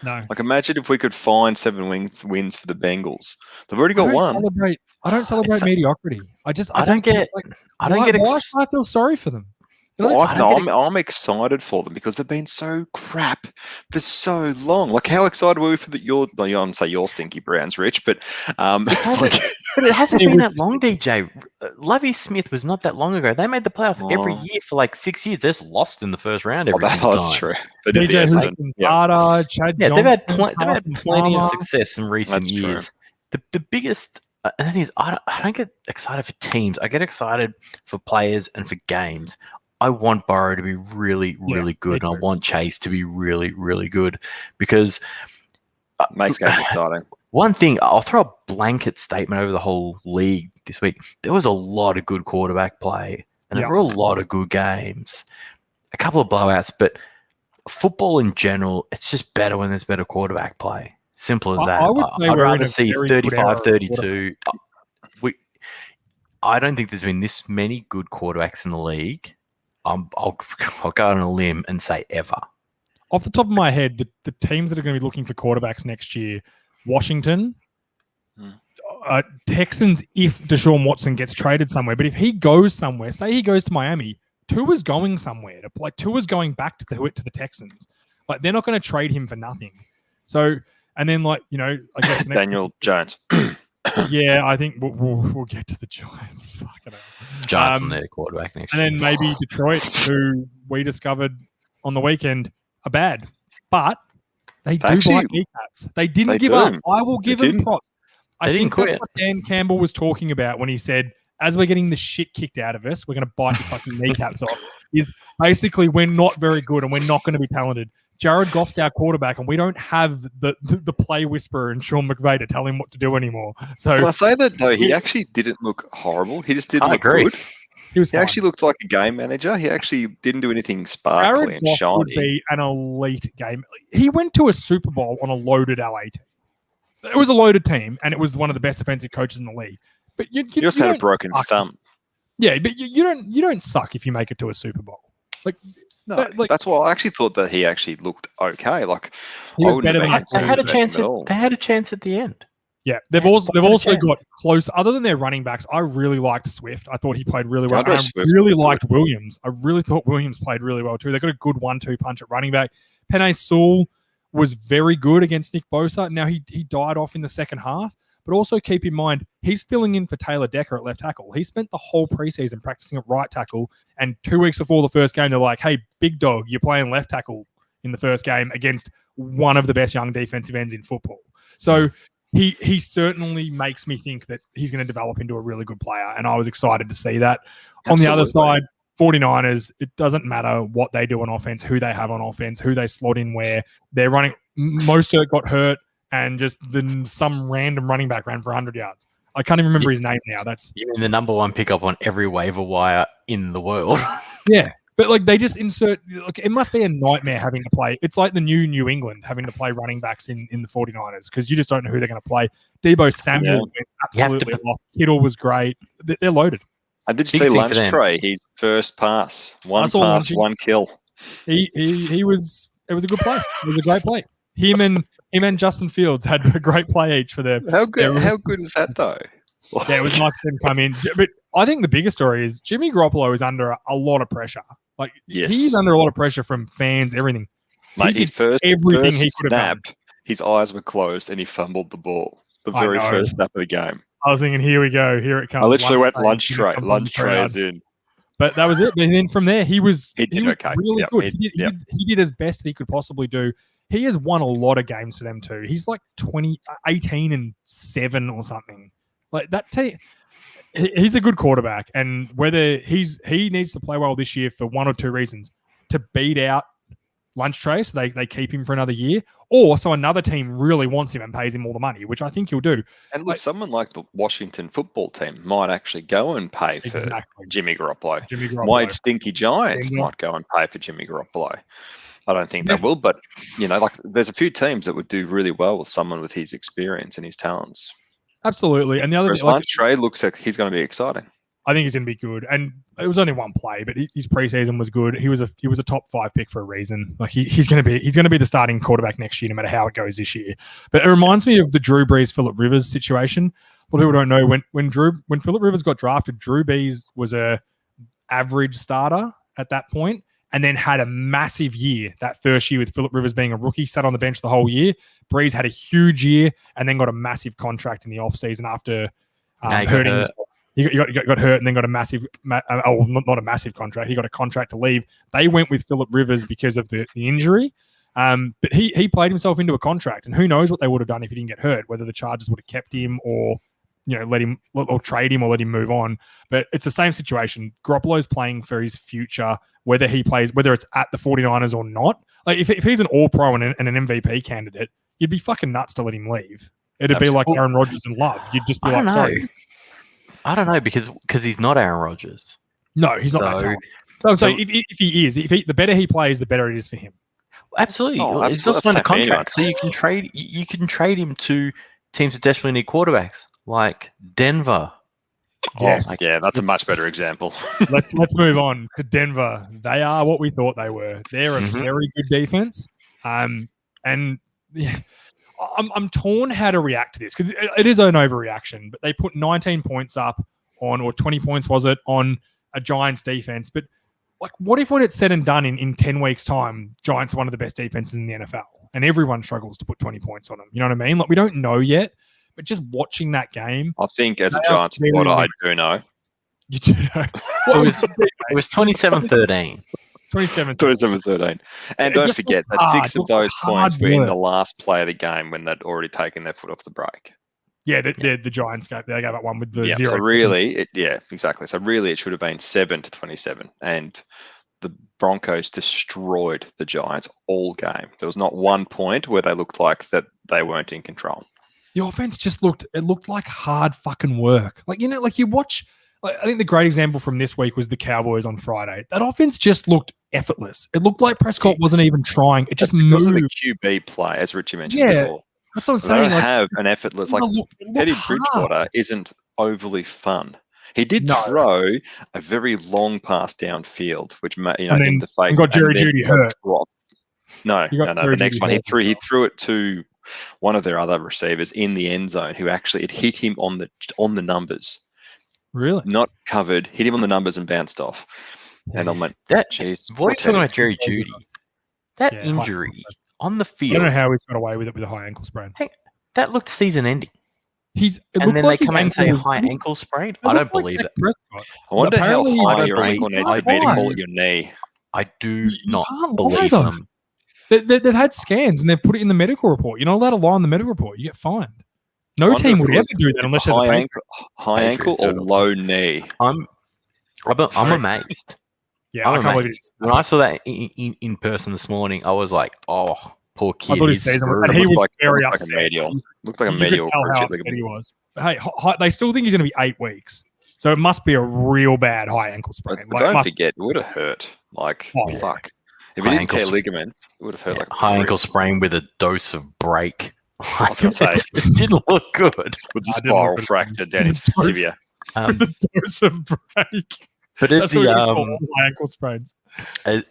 No. Like imagine if we could find 7 wins for the Bengals. They've already got one. I don't celebrate mediocrity. I don't get why should I feel sorry for them? Well, I don't I'm excited for them because they've been so crap for so long. Like, how excited were we for your stinky Browns, Rich? But But it hasn't been that long, DJ. Lovie Smith was not that long ago. They made the playoffs every year for like 6 years. They're just lost in the first round every single that's time. true. They did the DJ Essendon. Hutchinson, Chad Yeah, Johnson, they've had plenty Palmer. of success in recent That's true. years. The biggest the thing is, I don't get excited for teams. I get excited for players and for games. I want Burrow to be really, really good, and I want Chase to be really, really good because Makes games exciting. one thing, I'll throw a blanket statement over the whole league this week. There was a lot of good quarterback play, and there were a lot of good games. A couple of blowouts, but football in general, it's just better when there's better quarterback play. Simple as that. I would say I'd we're in rather a see very good era of 35-32. I don't think there's been this many good quarterbacks in the league. I'll go on a limb and say ever. Off the top of my head, the teams that are going to be looking for quarterbacks next year, Washington, Texans, if Deshaun Watson gets traded somewhere. But if he goes somewhere, say he goes to Miami, Tua's going somewhere. Tua's going back to the Texans. Like, they're not going to trade him for nothing. So, and then I guess Daniel Jones. Yeah, I think we'll get to the Giants. Fucking hell. Giants on their quarterback next year. And then maybe Detroit, who we discovered on the weekend are bad. But they do bite kneecaps. They didn't give up. I will give them props. I think that's what Dan Campbell was talking about when he said, as we're getting the shit kicked out of us, we're going to bite your fucking kneecaps off. Is basically we're not very good and we're not going to be talented. Jared Goff's our quarterback, and we don't have the play whisperer and Sean McVay to tell him what to do anymore. So Can I say that though? He actually didn't look horrible. He just didn't look good. He actually looked like a game manager. He actually didn't do anything sparkly Jared and Goff shiny. would be an elite game. He went to a Super Bowl on a loaded LA team. It was a loaded team, and it was one of the best offensive coaches in the league. But you also had a don't broken suck. thumb. Yeah, but you don't suck if you make it to a Super Bowl. Like, No, that's why I actually thought that he actually looked okay. Like, he I was wouldn't better have than been They that. had a chance. at all. They had a chance at the end. Yeah, they've They also had a got chance. close. Other than their running backs, I really liked Swift. I thought he played really well. DeAndre And I Swift really was liked Williams. I really thought Williams played really well too. They got a good 1-2 punch at running back. Penei Sewell was very good against Nick Bosa. Now he died off in the second half, but also keep in mind he's filling in for Taylor Decker at left tackle. He spent the whole preseason practicing at right tackle, and 2 weeks before the first game, they're like, "Hey, big dog, you're playing left tackle in the first game against one of the best young defensive ends in football." So he certainly makes me think that he's going to develop into a really good player, and I was excited to see that. On the other side, 49ers, it doesn't matter what they do on offense, who they have on offense, who they slot in where. They're running. Most of it got hurt, and just some random running back ran for 100 yards. I can't even remember his name now. That's You mean the number one pickup on every waiver wire in the world? yeah. But like they just insert, like it must be a nightmare having to play. It's like the New England having to play running backs in the 49ers because you just don't know who they're going to play. Debo Samuel went absolutely off. Kittle was great. They're loaded. And did you Big see thing for Lunch them. Tray? His first pass, one pass, Lunchy. one kill. He was. It was a good play. It was a great play. Him and Justin Fields had a great play each for their. How good is that though? Yeah, it was nice to see him come in. But I think the biggest story is Jimmy Garoppolo is under a lot of pressure. Like he's under a lot of pressure from fans, everything. Mate, his first he could have snap, done. his eyes were closed and he fumbled the ball. The very first snap of the game. I was thinking, here we go, here it comes. I literally went lunch tray is in. But that was it. And then from there, he was okay. really good. He did as best he could possibly do. He has won a lot of games for them too. He's like 18-7 or something. Like that team. He's a good quarterback, and whether he needs to play well this year for one or two reasons: to beat out Lunch Tray, so they keep him for another year, or so another team really wants him and pays him all the money, which I think he'll do. And look, someone like the Washington football team might actually go and pay for Jimmy Garoppolo. My stinky Giants might go and pay for Jimmy Garoppolo. I don't think they will, but like there's a few teams that would do really well with someone with his experience and his talents. Absolutely. And the other thing, Lunch Tray looks like he's going to be exciting. I think he's going to be good. And it was only one play, but his preseason was good. He was a top 5 pick for a reason. Like he's going to be the starting quarterback next year, no matter how it goes this year. But it reminds me of the Drew Brees, Phillip Rivers situation. A lot of people don't know when Phillip Rivers got drafted, Drew Brees was a average starter at that point, and then had a massive year that first year with Phillip Rivers being a rookie, sat on the bench the whole year. Brees had a huge year and then got a massive contract in the offseason after hurting himself. He got hurt and then got a massive, not a massive contract. He got a contract to leave. They went with Phillip Rivers because of the injury. But he played himself into a contract, and who knows what they would have done if he didn't get hurt, whether the Chargers would have kept him or let him or trade him or let him move on. But it's the same situation. Garoppolo's playing for his future, whether it's at the 49ers or not. Like if he's an all-pro and an MVP candidate, you'd be fucking nuts to let him leave. It'd be like Aaron Rodgers and Love. You'd just be like, sorry. I don't know because he's not Aaron Rodgers. No, he's not that talented. So I'm saying if he is, the better he plays, the better it is for him. Absolutely. It's just under contract, so you can trade him to teams that desperately need quarterbacks, like Denver. Yes. That's a much better example. Let's move on to Denver. They are what we thought they were. They're a very good defense. I'm torn how to react to this because it is an overreaction, but they put 19 points up or 20 points, was it, on a Giants defense. But like, what if when it's said and done in 10 weeks' time, Giants are one of the best defenses in the NFL and everyone struggles to put 20 poits on them? You know what I mean? Like, we don't know yet, but just watching that game. I think as a Giants supporter, I do know. You do know. It was 27-13. 27-13. And don't forget that 6 of those points were in the last play of the game when they'd already taken their foot off the brake. Yeah, the Giants gave up one with the 0. So really, exactly. So really, it should have been 7-27, and the Broncos destroyed the Giants all game. There was not one point where they looked like that they weren't in control. The offense just looked like hard fucking work. Like you watch. I think the great example from this week was the Cowboys on Friday. That offense just looked effortless. It looked like Prescott wasn't even trying. It just moved. Because of the QB play, as Richie mentioned before. That's what I'm saying. They don't have an effortless, like Teddy Bridgewater isn't overly fun. He did No. throw a very long pass downfield, which And in then the face, got Jerry and then Jeudy got hurt. dropped. No. Jerry The next Jeudy one, he hurt. threw it to one of their other receivers in the end zone, who actually it hit him on the numbers, Really? not covered, hit him on the numbers and bounced off. And I went, That "Jeez, what are you talking about, Jerry Those are- Jeudy? That Yeah, injury on the I field, don't know how he's got away with it with a high ankle sprain. that looked season-ending. It And looked then like they his come out and say ankle was- high ankle sprain. it I don't looked like believe Dak it. Prescott. I wonder how apparently high I your don't ankle believe- needs to be to I- call it your knee." I do You not can't lie, believe though. them. They've had scans and they've put it in the medical report. You're not allowed to lie on the medical report. You get fined. I No wonder team if would it ever was do that unless you're the high Patriots. ankle, high ankle Patriots or are the- low knee. I'm amazed. Yeah, I'm I can't believe amazed. it. When I saw that in person this morning, I was like, "Oh, poor I kid, thought his he's season was, screwed." and he Looked was like- very looked like a upset. medial. Looked like a You medial could tell how cruciate upset he ligament. was. But hey, they still think he's going to be 8 weeks, so it must be a real bad high ankle sprain. But Like, don't must- forget, it would have hurt. Like, Oh, yeah. fuck. If High he didn't ankle tear sp- ligaments, it would have hurt Yeah, like a high ankle brick. sprain with a dose of break. was gonna say. It didn't look good. With the I didn't look spiral at it. fracture down his Dose. tibia. with a dose of break. But at That's what we call the high ankle sprains.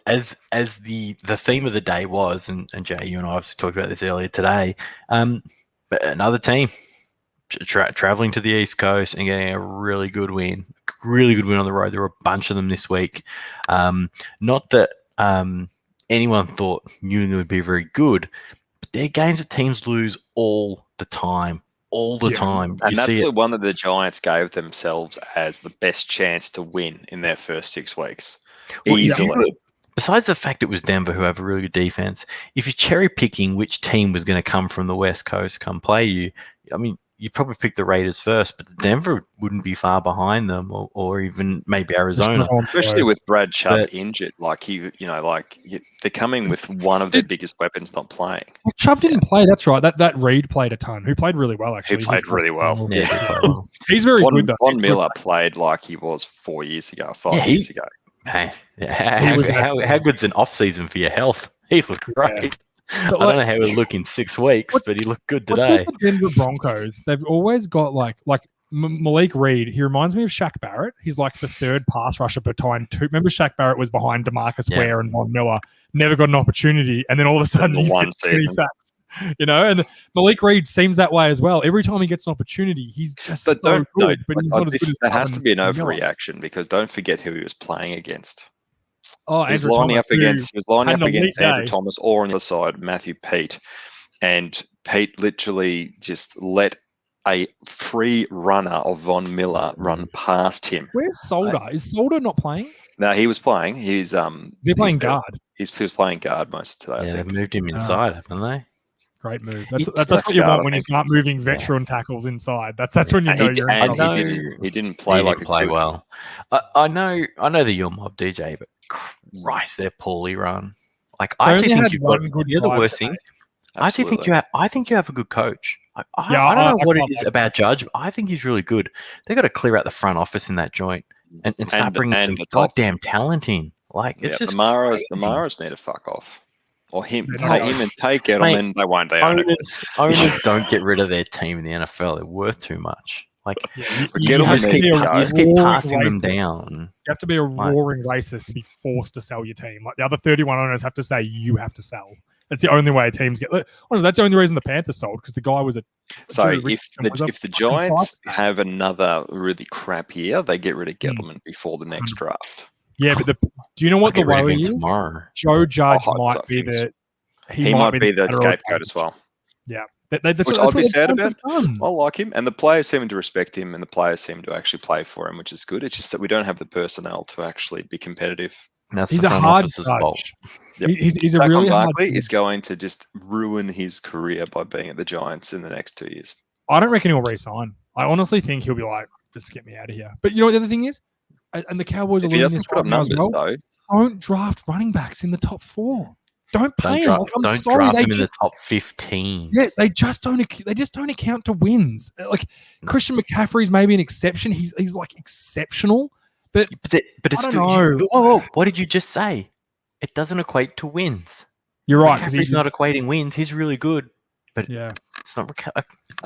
as the theme of the day was, and Jay, you and I have talked about this earlier today. But another team traveling to the East Coast and getting a really good win on the road. There were a bunch of them this week. Not that anyone thought New England would be very good, but they're games that teams lose all the time. All the Yeah. time. And You that's see the it. one that the Giants gave themselves as the best chance to win in their first 6 weeks. Well, if Easily. you- besides the fact it was Denver who have a really good defense, if you're cherry picking which team was going to come from the West Coast come play you, I mean, you'd probably pick the Raiders first, but Denver wouldn't be far behind them, or even maybe Arizona. Especially with Brad Chubb But- injured. Like, they're coming with one of their biggest weapons not playing. Well, Chubb didn't play. That's right. That Reed played a ton. Who played really well, He actually. played really well. Yeah, they play well. He's very good, though. He's Von good. Miller played like he was 4 years ago, 5 Yeah, years ago. Hey, He was how good's an off season for your health? He looked great. I don't know how he'll look in 6 weeks, but he looked good today. What's with the Denver Broncos? They've always got like Malik Reed. He reminds me of Shaq Barrett. He's like the third pass rusher behind two. Remember, Shaq Barrett was behind DeMarcus Ware and Von Miller. Never got an opportunity, and then all of a sudden The he one gets 20 season. sacks. And Malik Reed seems that way as well. Every time he gets an opportunity, he's just But so good. But he's not as good as that has Chubb to be an and Miller. overreaction, because don't forget who he was playing against. Oh, He was Andrew lining Thomas, up against had an elite Andrew day. Thomas, or on the other side, Matthew Pete. And Pete literally just let a free runner of Von Miller run past him. Where's Solder? Is Solder not playing? Now he was playing. He's Is he playing guard? He was playing guard most of today. Yeah, I they've think. moved him inside, haven't they? Great move. It's- That's what you guard, want I when you think. start moving veteran tackles inside. That's when you And know he, you're in and trouble. he didn't play He like didn't a play good- well. I know that you're mob DJ, but Christ, they're poorly run. Like I They actually only think had you've one got. good You're the drive worst today. thing. I actually think Absolutely. I think you have a good coach. I Yeah, don't know I what it can't is like about Judge, but I think he's really good. They've got to clear out the front office in that joint and start And- bringing and some the top. goddamn talent in. Like it's just the Maras crazy. need to fuck off, or him. They Take don't. him and take Edelman. They won't. They own it. Owners don't get rid of their team in the NFL. They're worth too much. Like But You Gettleman have to needs be to a go. you just keep roaring passing them racist. down. You have to be a roaring racist to be forced to sell your team. Like the other 31 owners have to say you have to sell. That's the only way teams get. Look, honestly, that's the only reason the Panthers sold, because the guy was a. So Jerry if Richardson was a the fucking Giants psychopath. have another really crap year, they get rid of Gettleman before the next 100%. draft. Yeah, but do you know what I'll the get rid of worry him is? tomorrow. Joe Judge Oh, might so be things. the. He might be the collateral scapegoat damage. as well. Yeah, that's Which what I'd be the sad Giants about. have done. I like him, and the players seem to respect him, and the players seem to actually play for him, which is good. It's just that we don't have the personnel to actually be competitive. That's He's the a front hard office's judge. fault. Yep. He's a Saquon really hard. Barkley is going to just ruin his career by being at the Giants in the next 2 years. I don't reckon he'll resign. I honestly think he'll be like, just get me out of here. But you know what the other thing is? And the Cowboys If are he learning doesn't this put up right now as numbers, well. though, Don't draft running backs in the top 4. Don't pay them. Like, I'm Don't sorry, draft they him in the just top 15. yeah, they just don't account to wins. Like Christian McCaffrey's maybe an exception. He's like exceptional, but But it's I don't still. know. Whoa, what did you just say? It doesn't equate to wins. you're right. 'cause McCaffrey's he's not equating wins. He's really good. yeah. It's not A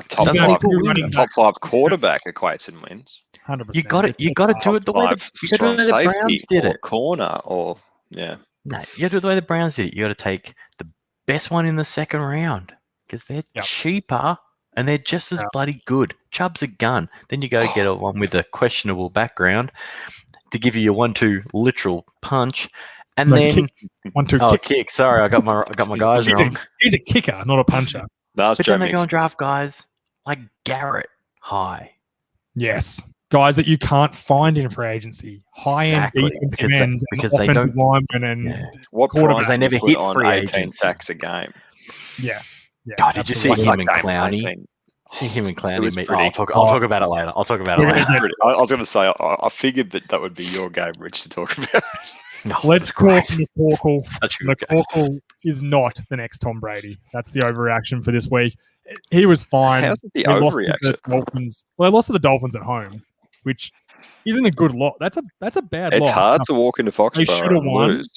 top doesn't five, equal running a wins. top five quarterback equates in wins. 100%. You got it. You got to do it the way Five the strong Browns safety did or it. corner or yeah. No, you got to do it the way the Browns did it. You got to take the best one in the second round because they're Yep. cheaper and they're just as Yep. bloody good. Chubb's a gun. Then you go get a one with a questionable background to give you your 1-2 literal punch, and No, then kick. 1-2 kick. kick. Sorry, I got my guys wrong. He's a kicker, not a puncher. That's But Joe then they go Mixon. and draft guys like Garrett high. Yes. Guys that you can't find in free agency. High-end Exactly, defensive ends and because they offensive don't- linemen and Yeah. What quarterback. price They never put hit on free 18 agency. sacks a game? Yeah. God, did you see absolutely. him and Clowney? 18. See him and It Clowney. was Meet. pretty- I'll talk about it later. I'll talk about it We're later. gonna I was going to say, I figured that would be your game, Rich, to talk about. No, Let's it's talk great. McCorkle. Such a good game. McCorkle is not the next Tom Brady. That's the overreaction for this week. He was fine. How's it the They lost to the overreaction? Dolphins. Well, they lost to the Dolphins at home, which isn't a good lot. That's a bad It's loss. hard to walk into should've Foxborough and won. lose.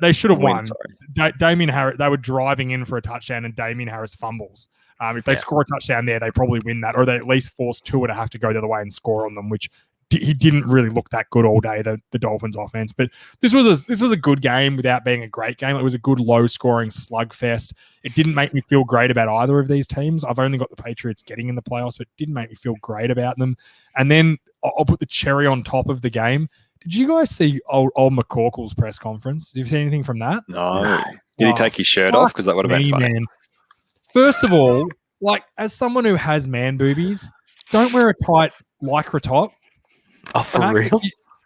They should have Win, won. sorry. Damien Harris, they were driving in for a touchdown and Damien Harris fumbles. If they score a touchdown there, they probably win that, or they at least force Tua to have to go the other way and score on them, which he didn't really look that good all day, the Dolphins offense. But this was a good game without being a great game. It was a good low-scoring slugfest. It didn't make me feel great about either of these teams. I've only got the Patriots getting in the playoffs, but it didn't make me feel great about them. And then I'll put the cherry on top of the game. Did you guys see old McCorkle's press conference? Did you see anything from that? No. Did he take his shirt off? Because that would have been funny. Man. First of all, like as someone who has man boobies, don't wear a tight lycra top. Oh, for Mac, real?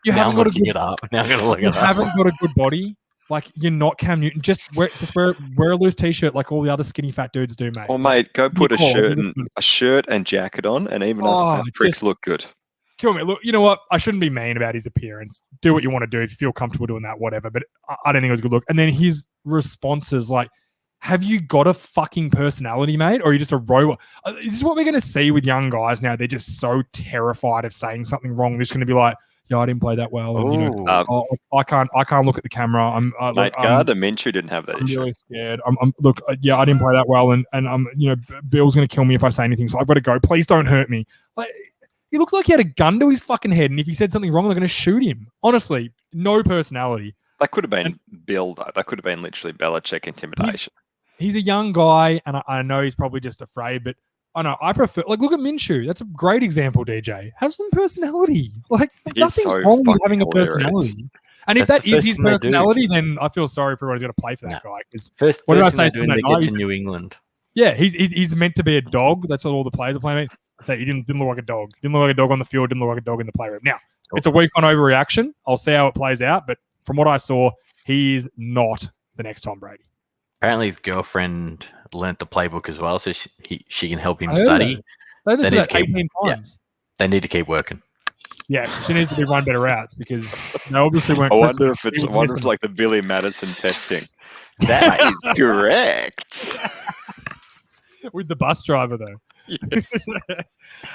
You Now I'm haven't got a looking good, it up. Now I'm going to look you it up. haven't got a good body. Like you're not Cam Newton. Just wear a loose t-shirt like all the other skinny fat dudes do, mate. Well, mate, go put a Nicole, shirt and jacket on, and even us fat pricks look good. Kill me. Look, you know what? I shouldn't be mean about his appearance. Do what you want to do. If you feel comfortable doing that, whatever. But I don't think it was a good look. And then his responses, like, have you got a fucking personality, mate? Or are you just a robot? This is what we're going to see with young guys now. They're just so terrified of saying something wrong. They're just going to be like, yeah, I didn't play that well. And, you know, I can't look at the camera. Mate, Gardner Minshew didn't have that I'm issue. really scared. I didn't play that well. And I'm, Bill's going to kill me if I say anything. So I've got to go. Please don't hurt me. Like, he looked like he had a gun to his fucking head, and if he said something wrong, they're going to shoot him. Honestly, no personality. That could have been Bill, though. That could have been literally Belichick intimidation. He's a young guy, and I know he's probably just afraid, but I prefer, like, look at Minshew. That's a great example, DJ. Have some personality. Like, nothing's so wrong with having a hilarious. personality. And if That's that the is first his thing they do. personality, then I feel sorry for everyone who's got to play for that guy. Because First what did I thing say? they do when they Sunday get night? to New England. Yeah, he's meant to be a dog. That's what all the players are playing. So he didn't look like a dog. Didn't look like a dog on the field. Didn't look like a dog in the playroom. Now, it's a week on overreaction. I'll see how it plays out. But from what I saw, he's not the next Tom Brady. Apparently, his girlfriend learnt the playbook as well, so she can help him I heard study. They They did need that to keep- 18 times. They need to keep working. Yeah, she needs to be run better routes because they obviously weren't. I wonder if He it's was missing like the Billy Madison testing. That is correct. with the bus driver though. Yes.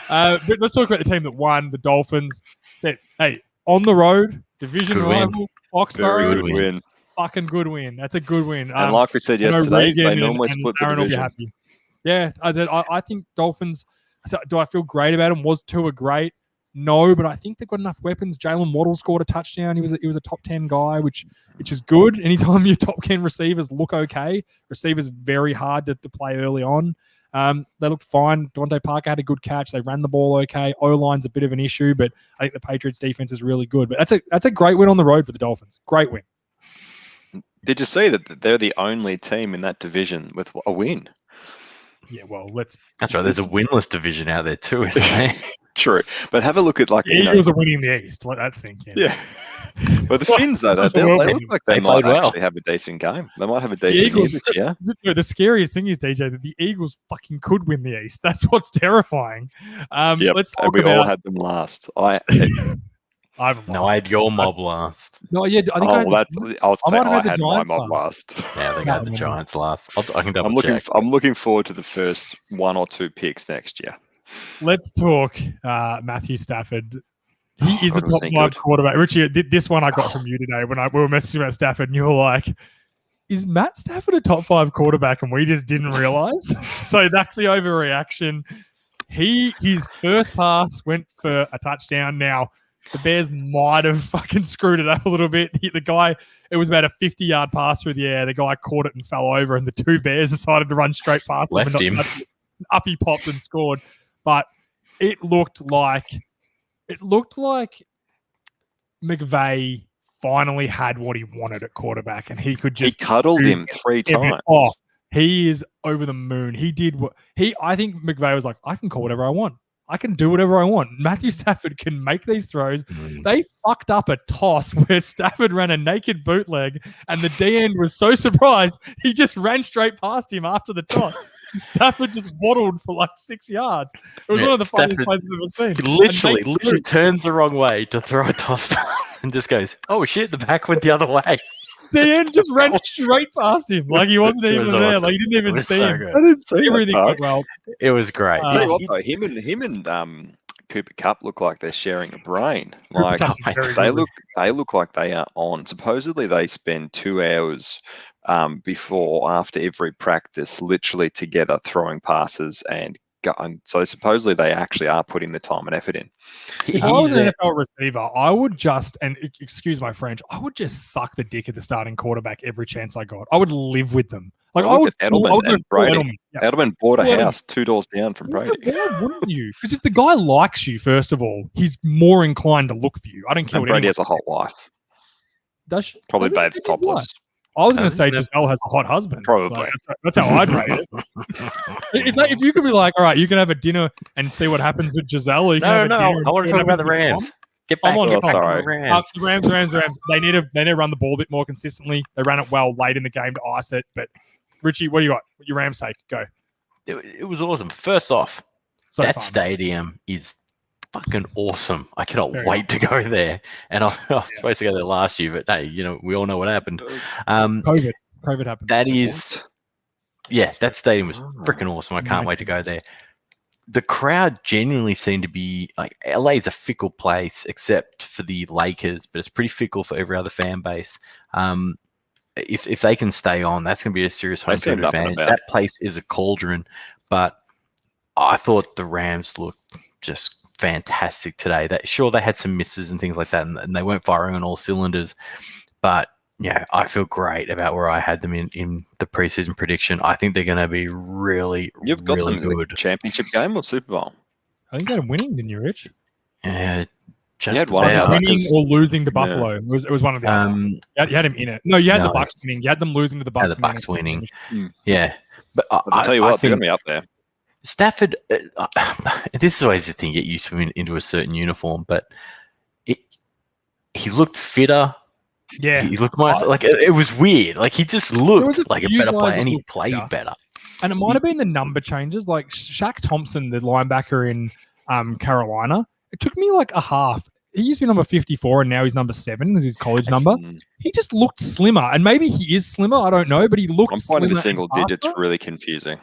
But let's talk about the team that won, the Dolphins. That, hey, on the road, division Good win. rival, Very Foxborough, good win. fucking good win. That's a good win. And like we said I know yesterday, Regan they and normally split the Aaron will be division. happy. Yeah, I think Dolphins. So do I feel great about them? Was Tua great? No, but I think they've got enough weapons. Jalen Waddle scored a touchdown. He was a top 10 guy, which is good. Anytime your top 10 receivers look okay, receivers very hard to play early on. They looked fine. Devontae Parker had a good catch. They ran the ball okay. O-line's a bit of an issue, but I think the Patriots defense is really good. But that's a great win on the road for the Dolphins. Great win. Did you see that they're the only team in that division with a win? Yeah, well, That's right. There's a winless division out there too, isn't there? True, but have a look at the Eagles are winning the East. Let that sink in. Yeah. But the Finns, though, This is they the world look winning. like they They might played well. actually have a decent game. They might have a decent year this year. No, the scariest thing is, DJ, that the Eagles fucking could win the East. That's what's terrifying. Yep, Let's and talk we all about. had them last. I haven't No, lost. I had your mob last. No, yeah, I think I I might have had the had my Giants mob last. Yeah, they got the Giants last. I can double I'm looking. check. I'm looking forward to the first 1 or 2 picks next year. Let's talk Matthew Stafford. He is a God, wasn't top he 5 good? quarterback. Richie, this one I got from you today when we were messaging about Stafford, and you were like, is Matt Stafford a top 5 quarterback and we just didn't realize? So that's the overreaction. His first pass went for a touchdown. Now, the Bears might have fucking screwed it up a little bit. The guy, it was about a 50-yard pass through the air. The guy caught it and fell over, and the two Bears decided to run straight past Left him. Up he popped and scored. But it looked like McVay finally had what he wanted at quarterback, and he could just... He cuddled him 3 times. Oh, he is over the moon. He did what I think McVay was like, I can call whatever I want. I can do whatever I want. Matthew Stafford can make these throws. They fucked up a toss where Stafford ran a naked bootleg, and the D-end was so surprised he just ran straight past him after the toss. And Stafford just waddled for like 6 yards. It was one of the funniest plays I've ever seen. He literally turns the wrong way to throw a toss and just goes, "Oh shit!" The back went the other way. Dan just ran straight past him like he wasn't even there. Awesome. Like he didn't even see him. I didn't see Everything that went well. It was great. Tell you what, though, him and Cooper Kupp look like they're sharing a brain. Like they look like they are on. Supposedly they spend 2 hours after every practice, literally together throwing passes and so supposedly they actually are putting the time and effort in. If I was an NFL receiver, I would just, and excuse my French, I would just suck the dick at the starting quarterback every chance I got. I would live with them. Like I would. Edelman and Brady. Edelman bought a house 2 doors down from Brady. Why wouldn't you? Because if the guy likes you, first of all, he's more inclined to look for you. I don't care. And Brady has a hot wife. Does she? Probably bathes topless. I was going to say Giselle has a hot husband. Probably. Like, that's how I'd rate it. If you could be like, all right, you can have a dinner and see what happens with Giselle. Or you can have a dinner I want to talk about the Rams. Get back on. Sorry. The Rams. They need to run the ball a bit more consistently. They ran it well late in the game to ice it. But Richie, what do you got? Your Rams take? Go. It was awesome. First off, that stadium is fucking awesome. I cannot wait to go there. And I was supposed to go there last year, but hey, we all know what happened. COVID happened. That stadium was freaking awesome. I can't wait to go there. The crowd genuinely seemed to be like, LA is a fickle place except for the Lakers, but it's pretty fickle for every other fan base. If they can stay on, that's going to be a serious home field advantage. That place is a cauldron, but I thought the Rams looked just fantastic today. They had some misses and things like that, and they weren't firing on all cylinders. But yeah, I feel great about where I had them in the preseason prediction. I think they're going to be really, You've got really them in good. the championship game or Super Bowl? I think they're winning, didn't you, Rich? Yeah, you had one winning or losing to Buffalo. It was one of the other. You had him in it. No, you had the Bucks winning. You had them losing to the Bucks. The Bucks winning. Yeah, but I'll tell you what, they're going to be up there. Stafford, this is always the thing, get used to him into a certain uniform, but he looked fitter. Yeah. He looked more, like, it was weird. Like, he just looked like a better player, and he played better. And it might have been the number changes. Like, Shaq Thompson, the linebacker in Carolina, it took me like a half. He used to be number 54, and now he's number 7 is his college number. He just looked slimmer, and maybe he is slimmer. I don't know, but he looked slimmer. I'm finding the single digits really confusing.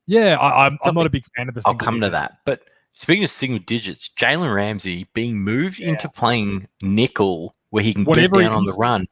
Yeah, I'm not a big fan of the single I'll come to that. But speaking of single digits, Jalen Ramsey being moved into playing nickel where he can get down on the run,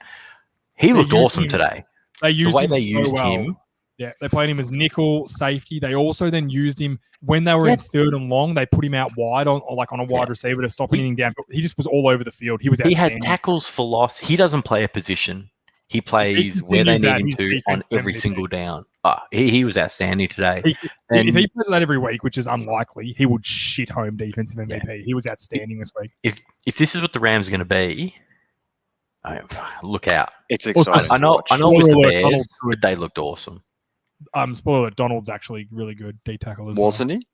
he looked awesome today. The way they used him. Yeah, they played him as nickel safety. They also then used him when they were in 3rd and long. They put him out wide on a wide receiver to stop anything down. But he just was all over the field. He had tackles for loss. He doesn't play a position. He plays where they need him to on every single down. He was outstanding today. If he plays that every week, which is unlikely, he would shit home defensive MVP. Yeah. He was outstanding this week. If this is what the Rams are going to be, look out. It's exciting. I know it was the Bears, but they looked awesome. Spoiler alert, Donald's actually really good D tackle as well. Wasn't he?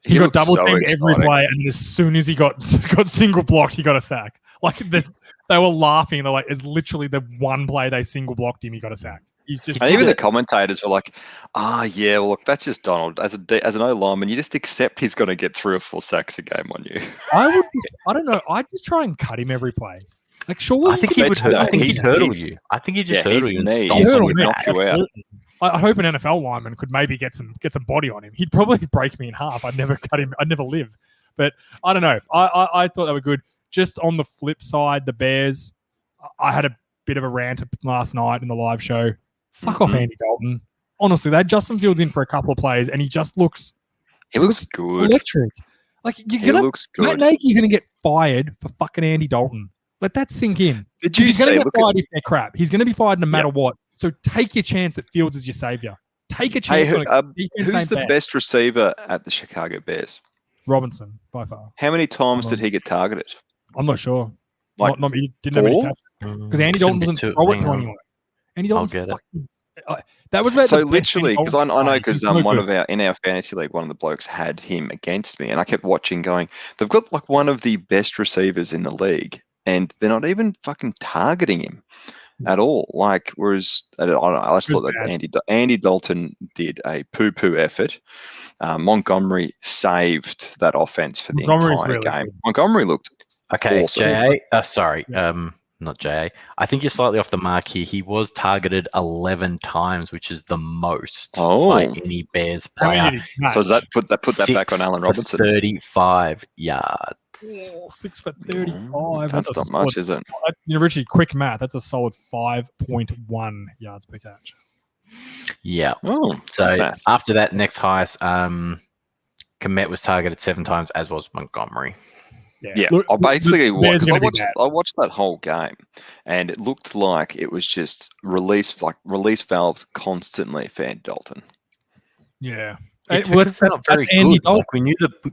He got double teamed every play, and as soon as he got single blocked, he got a sack. Like they were laughing. They're like, it's literally the one play they single blocked him, he got a sack. And even the commentators were like, yeah, well, look, that's just Donald. As an O-lineman, you just accept he's going to get 3 or 4 sacks a game on you. I don't know. I'd just try and cut him every play. Like, surely I think he would hurt. I think he'd hurdle you. I think he'd just hurdle you and stomp on you. Knock you out. I hope an NFL lineman could maybe get some body on him. He'd probably break me in half. I'd never cut him. I'd never live. But I don't know. I thought they were good. Just on the flip side, the Bears, I had a bit of a rant last night in the live show. Fuck off, Andy Dalton. Honestly, they had Justin Fields in for a couple of plays, and he just looks. He looks good. Electric. Like He looks Matt good. Nagy's going to get fired for fucking Andy Dalton. Let that sink in. Did you He's going say? to get fired if they're crap. He's going to be fired no matter what. So take your chance that Fields is your savior. Take a chance. Who's the best receiver at the Chicago Bears? Robinson, by far. How many times did he get targeted? I'm not sure. Like he didn't have any catches. Because Andy Dalton doesn't throw it to anyone. Andy Dalton's fucking... that was about so literally, because I know, because one in our fantasy league, one of the blokes had him against me, and I kept watching, going, they've got like one of the best receivers in the league, and they're not even fucking targeting him at all. Like, whereas I just thought that Andy Dalton did a poo-poo effort. Montgomery saved that offense for the entire game. Good. Montgomery looked awesome. Not JA. I think you're slightly off the mark here. He was targeted 11 times, which is the most by any Bears player. So does that put that back on Allen Robinson? 35 yards. 6 for 35. That's not much, is it? Richie, quick math. That's a solid 5.1 yards per catch. Yeah. After that, next highest, Komet was targeted 7 times, as was Montgomery. Yeah. I basically watched that whole game, and it looked like it was just release valves constantly for Andy Dalton. Yeah. It's not very good. Like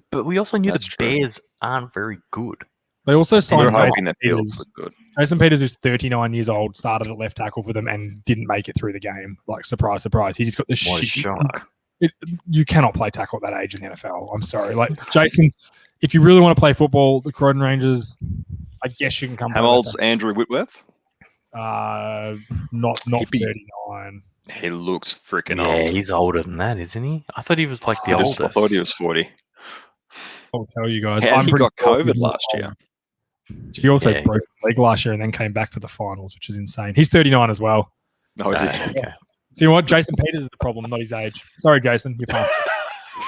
but we also knew the Bears aren't very good. They also signed Jason Peters. Jason Peters, who's 39 years old, started at left tackle for them and didn't make it through the game. Like, surprise, surprise. He just got the shit. You cannot play tackle at that age in the NFL. I'm sorry. Like, Jason, if you really want to play football, the Croydon Rangers, I guess you can come. How old's Andrew Whitworth? Not 39. He looks freaking old. Yeah, he's older than that, isn't he? I thought he was like the oldest. I thought he was 40. I'll tell you guys. He got COVID last year. He also broke the leg last year and then came back for the finals, which is insane. He's 39 as well. No, is he? Okay. So you know what? Jason Peters is the problem, not his age. Sorry, Jason, you passed.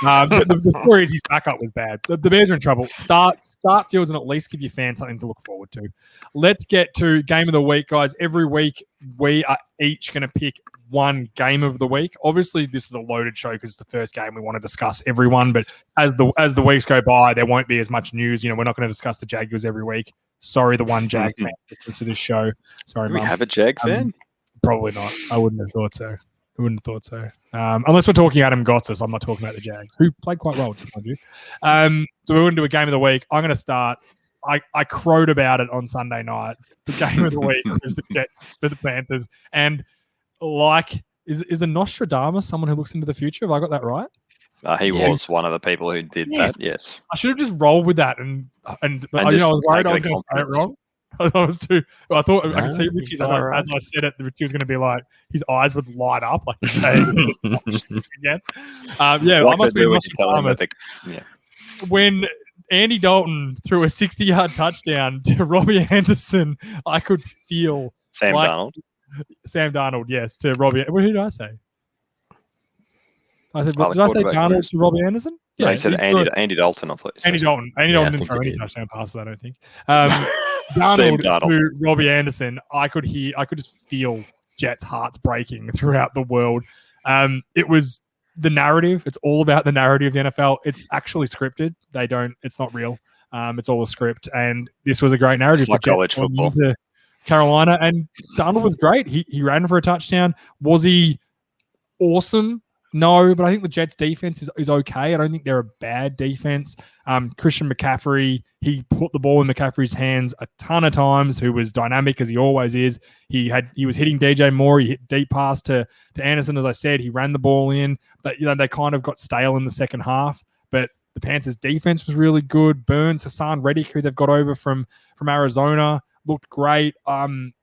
But the story is his backup was bad. The Bears are in trouble. Start Fields and at least give your fans something to look forward to. Let's get to game of the week, guys. Every week we are each going to pick one game of the week. Obviously, this is a loaded show because it's the first game we want to discuss everyone. But as the weeks go by, there won't be as much news. You know, we're not going to discuss the Jaguars every week. Sorry, the one Jag fan that listens to this show. Sorry, Do we have a Jag fan? Probably not. I wouldn't have thought so. Unless we're talking Adam Gotsis, I'm not talking about the Jags, who played quite well, to mind you. So we're going to do a game of the week. I'm going to start. I crowed about it on Sunday night. The game of the week is the Jets for the Panthers. And is a Nostradamus someone who looks into the future? Have I got that right? He was one of the people who did that, yes. I should have just rolled with that. But I was worried I was going to say it wrong. I thought I could see Richie's eyes as I said it. Richie was going to be like, his eyes would light up like again. I must be Nostradamus. When Andy Dalton threw a 60-yard touchdown to Robbie Anderson, I could feel Sam Darnold, yes, to Robbie. Who did I say? Did I say Darnold to Robbie Anderson? Yeah, I said Andy Dalton. Andy Dalton didn't throw any touchdown passes, I don't think. Darnold to Robbie Anderson, I could just feel Jets' hearts breaking throughout the world. It was the narrative. It's all about the narrative of the NFL. It's actually scripted. It's not real. It's all a script. And this was a great narrative. It's like college football. Carolina, and Darnold was great. He ran for a touchdown. Was he awesome? No, but I think the Jets' defense is okay. I don't think they're a bad defense. Christian McCaffrey, he put the ball in McCaffrey's hands a ton of times, who was dynamic as he always is. He was hitting DJ Moore. He hit deep pass to Anderson, as I said. He ran the ball in. But they kind of got stale in the second half. But the Panthers' defense was really good. Burns, Hassan Reddick, who they've got over from Arizona, looked great. I'm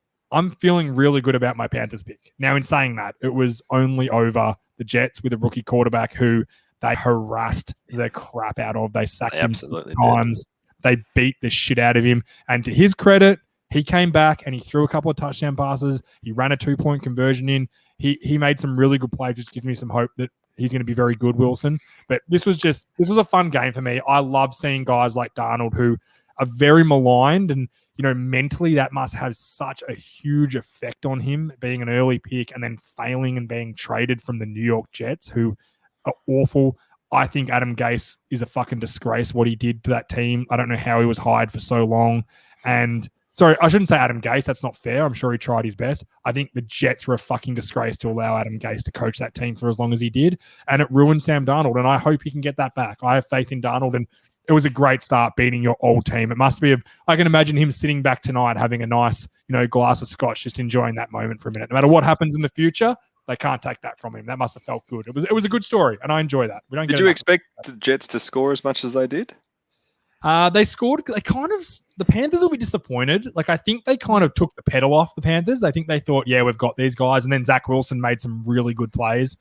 feeling really good about my Panthers pick. Now, in saying that, it was only over the Jets with a rookie quarterback who they harassed the crap out of. They sacked him 6 times. They beat the shit out of him. And to his credit, he came back and he threw a couple of touchdown passes. He ran a 2-point conversion in. He made some really good plays, which gives me some hope that he's going to be very good, Wilson. But this was a fun game for me. I love seeing guys like Darnold who are very maligned. And, mentally that must have such a huge effect on him, being an early pick and then failing and being traded from the New York Jets, who are awful. I think Adam Gase is a fucking disgrace what he did to that team. I don't know how he was hired for so long. And sorry, I shouldn't say Adam Gase. That's not fair. I'm sure he tried his best. I think the Jets were a fucking disgrace to allow Adam Gase to coach that team for as long as he did. And it ruined Sam Darnold. And I hope he can get that back. I have faith in Darnold. And it was a great start beating your old team. It must be, I can imagine him sitting back tonight having a nice, glass of scotch, just enjoying that moment for a minute. No matter what happens in the future, they can't take that from him. That must have felt good. It was a good story, and I enjoy that. Did you expect the Jets to score as much as they did? They scored. The Panthers will be disappointed. I think they kind of took the pedal off the Panthers. I think they thought, yeah, we've got these guys. And then Zach Wilson made some really good plays.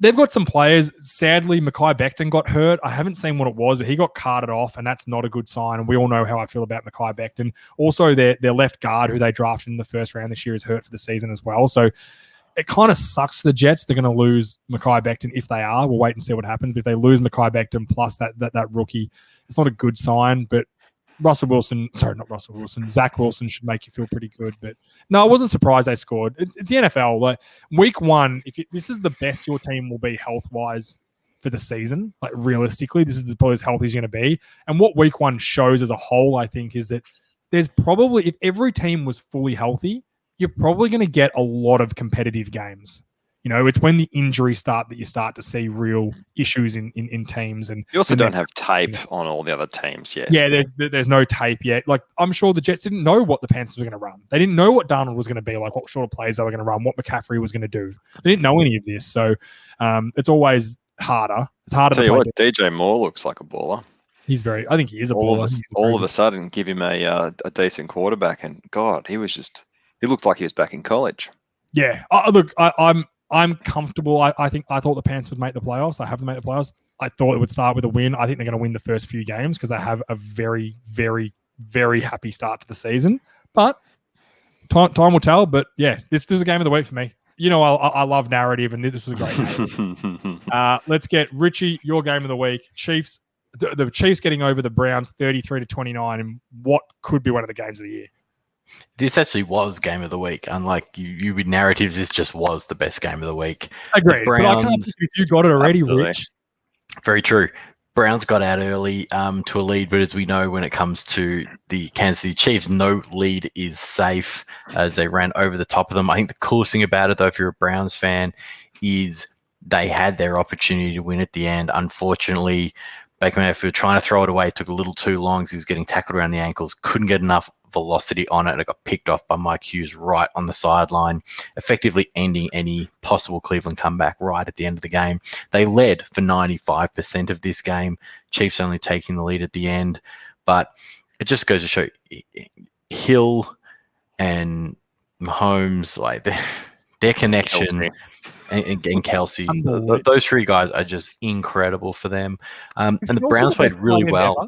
They've got some players. Sadly, Mekhi Becton got hurt. I haven't seen what it was, but he got carted off, and that's not a good sign. And we all know how I feel about Mekhi Becton. Also, their left guard, who they drafted in the first round this year, is hurt for the season as well. So it kind of sucks for the Jets. They're going to lose Mekhi Becton if they are. We'll wait and see what happens. But if they lose Mekhi Becton plus that rookie, it's not a good sign. But Zach Wilson should make you feel pretty good. But no, I wasn't surprised they scored. It's the NFL. Week one, this is the best your team will be health-wise for the season. Realistically, this is probably as healthy as you're going to be. And what week one shows as a whole, I think, is that there's probably, if every team was fully healthy, you're probably going to get a lot of competitive games. It's when the injuries start that you start to see real issues in teams. And you also don't have tape on all the other teams yet. Yeah, there's no tape yet. I'm sure the Jets didn't know what the Panthers were going to run. They didn't know what Darnold was going to be like, what sort of plays they were going to run, what McCaffrey was going to do. They didn't know any of this. So it's always harder. It's harder. Tell you what, DJ Moore looks like a baller. I think he is a baller. All of a sudden, give him a decent quarterback, and God, he looked like he was back in college. Yeah. I'm comfortable. I thought the Panthers would make the playoffs. I have them make the playoffs. I thought it would start with a win. I think they're going to win the first few games because they have a very, very, very happy start to the season. But time will tell. But yeah, this is a game of the week for me. I love narrative, and this was a great narrative. Let's get Richie, your game of the week. Chiefs. The Chiefs getting over the Browns 33-29 in what could be one of the games of the year. This actually was game of the week. Unlike you with narratives, this just was the best game of the week. Agreed. But I can't think if you got it already, absolutely. Rich. Very true. Browns got out early to a lead, but as we know, when it comes to the Kansas City Chiefs, no lead is safe as they ran over the top of them. I think the coolest thing about it, though, if you're a Browns fan, is they had their opportunity to win at the end. Unfortunately, Baker Mayfield trying to throw it away, took a little too long because he was getting tackled around the ankles, couldn't get enough velocity on it, and it got picked off by Mike Hughes right on the sideline, effectively ending any possible Cleveland comeback right at the end of the game. They led for 95% of this game, Chiefs only taking the lead at the end, but it just goes to show Hill and Mahomes, their connection, and Kelsey, those three guys are just incredible for them. And the Browns played really well.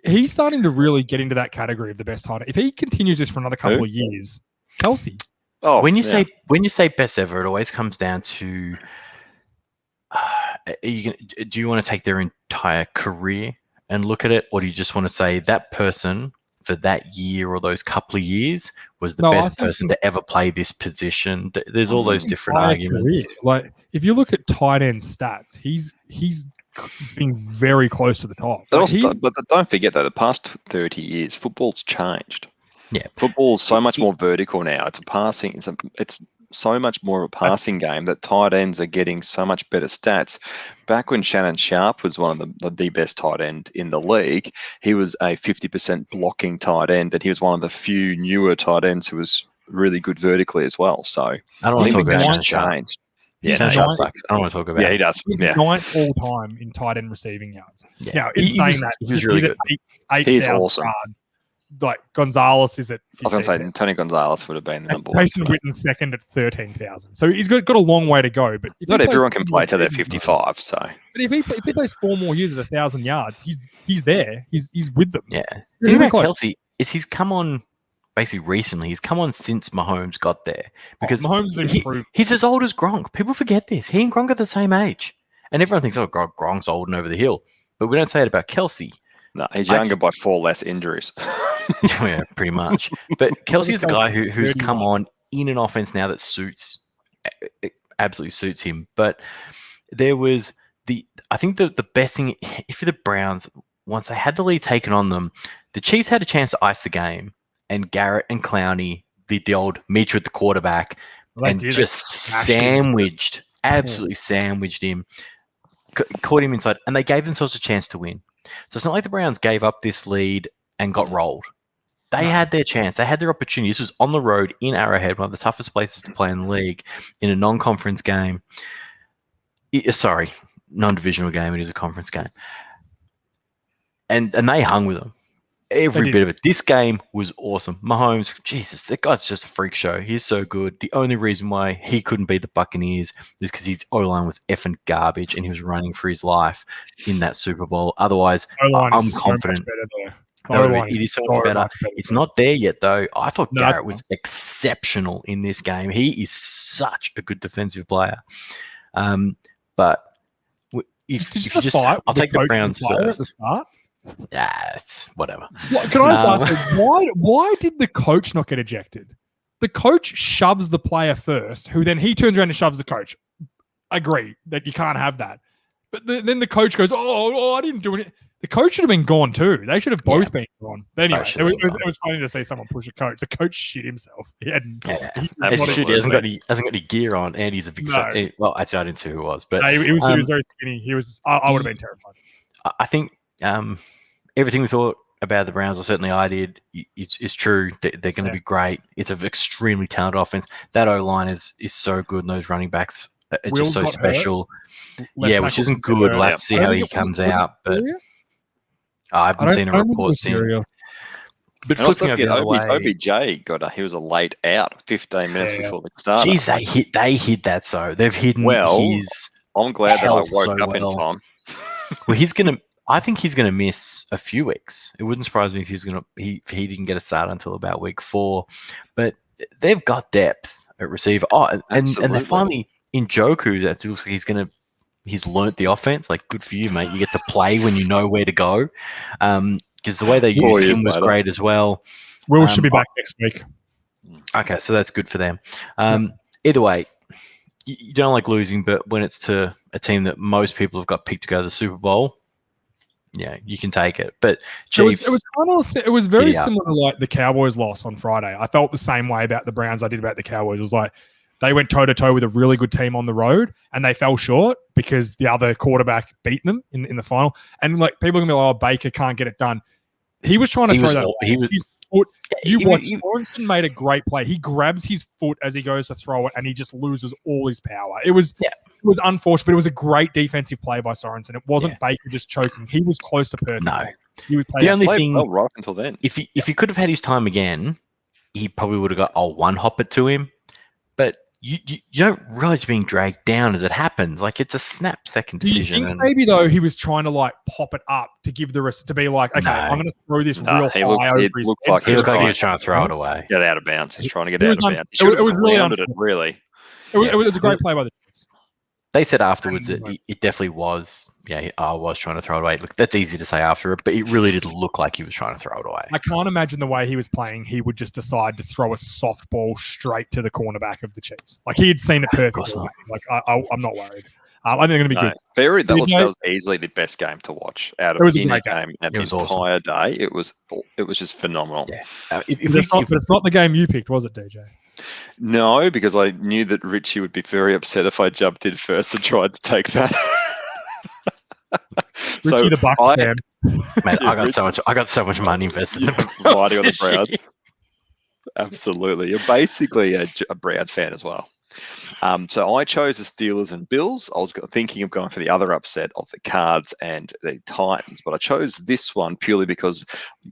He's starting to really get into that category of the best tight end. If he continues this for another couple of years, Kelsey. Oh, when you say best ever, it always comes down to do you want to take their entire career and look at it, or do you just want to say that person for that year or those couple of years was the best person to ever play this position? There's all those different arguments. Career. If you look at tight end stats, he's being very close to the top. But don't forget, though, the past 30 years, football's changed. Yeah, football's so much more vertical now. It's so much more of a passing game that tight ends are getting so much better stats. Back when Shannon Sharp was one of the best tight end in the league, he was a 50% blocking tight end, and he was one of the few newer tight ends who was really good vertically as well. So I don't want to talk about changed. Yeah, I don't want to talk about. Yeah, he does. He's ninth all time in tight end receiving yards. Yeah. Now, he's really good. He's awesome. Yards. Gonzalez is at 15,000. I was going to say Tony Gonzalez would have been the number one. Jason Witten's second at 13,000. So he's got a long way to go. But not everyone can play till they're 55. So, but if he plays 4 more years at 1,000 yards, he's there. He's with them. Yeah. The thing about Kelsey is he's come on. Basically, recently, he's come on since Mahomes got there. Because Mahomes has improved. He's as old as Gronk. People forget this. He and Gronk are the same age. And everyone thinks, Gronk's old and over the hill. But we don't say it about Kelsey. No, he's I younger just- by 4 less injuries. yeah, pretty much. But Kelsey is a guy who's 31. come on in an offense now that it absolutely suits him. But there was I think the best thing, if you're the Browns, once they had the lead taken on them, the Chiefs had a chance to ice the game, and Garrett and Clowney did the old meet you at the quarterback and just absolutely sandwiched him, caught him inside, and they gave themselves a chance to win. So it's not like the Browns gave up this lead and got rolled. They had their chance. They had their opportunity. This was on the road in Arrowhead, one of the toughest places to play in the league, in a non-conference game. Sorry, non-divisional game. It is a conference game. And they hung with them. Every bit of it. This game was awesome. Mahomes, Jesus, that guy's just a freak show. He's so good. The only reason why he couldn't beat the Buccaneers is because his O-line was effing garbage and he was running for his life in that Super Bowl. Otherwise, I'm confident. It is so much better. It's not there yet, though. I thought Garrett was exceptional in this game. He is such a good defensive player. But if you just, I'll take the Browns first. Yeah, it's whatever. Can I just ask, why did the coach not get ejected? The coach shoves the player first, who then he turns around and shoves the coach. Agree that you can't have that. But then the coach goes, I didn't do it. The coach should have been gone too. They should have both been gone. But anyway, it was funny to see someone push a coach. The coach shit himself. He hasn't got any gear on, and he's a big. Well, actually, I didn't see who it was, but no, he was very skinny. I would have been terrified. I think everything we thought about the Browns, or certainly I did, is true. They're going to be great. It's an extremely talented offense. That O-line is so good, and those running backs are just so special. Which isn't good. We'll have to see how he comes out. But I haven't seen a report since. But flipping over the other way, OBJ he was a late out, 15 minutes before the start. Geez, they hid that so. They've hidden his. I'm glad that I woke up in time. Well, I think he's gonna miss a few weeks. It wouldn't surprise me if he didn't get a start until about week 4. But they've got depth at receiver. And they're finally in Joku. That looks like he's learnt the offense. Like, good for you, mate. You get to play when you know where to go. Because the way they used him was great as well. Will should be back next week. Okay, so that's good for them. Either way, you don't like losing, but when it's to a team that most people have got picked to go to the Super Bowl, yeah, you can take it. But Chiefs, it was very similar to like the Cowboys loss on Friday. I felt the same way about the Browns I did about the Cowboys. It was like they went toe-to-toe with a really good team on the road, and they fell short because the other quarterback beat them in the final. And like people are going to be like, Baker can't get it done. He was trying to throw that. His foot. Sorensen made a great play. He grabs his foot as he goes to throw it, and he just loses all his power. It was unfortunate, but it was a great defensive play by Sorensen. It wasn't Baker just choking. He was close to perfect. No. He would play the only thing, right until then. If he could have had his time again, he probably would have got one hop it to him. But you don't realize being dragged down as it happens. Like, it's a snap second decision. Do you think maybe though he was trying to like pop it up to give the rest to be like, okay, I'm going to throw this real high over his head. He looked like he was trying to throw it away. Get out of bounds. He's trying to get out of bounds. It was really really. It was a great play by the Chiefs. They said afterwards that it definitely was. Yeah, I was trying to throw it away. Look, that's easy to say after it, but it really did look like he was trying to throw it away. I can't imagine the way he was playing. He would just decide to throw a softball straight to the cornerback of the Chiefs. Like, he had seen it perfectly. Like, I'm not worried. I think they're going to be good. That was easily the best game to watch out of any game and the entire day. It was just phenomenal. Yeah. But it's not the game you picked, was it, DJ? No, because I knew that Richie would be very upset if I jumped in first and tried to take that. Richie the Bucks fan. Man, I got so much money invested in the Browns. On the Browns. Absolutely. You're basically a Browns fan as well. So I chose the Steelers and Bills. I was thinking of going for the other upset of the Cards and the Titans, but I chose this one purely because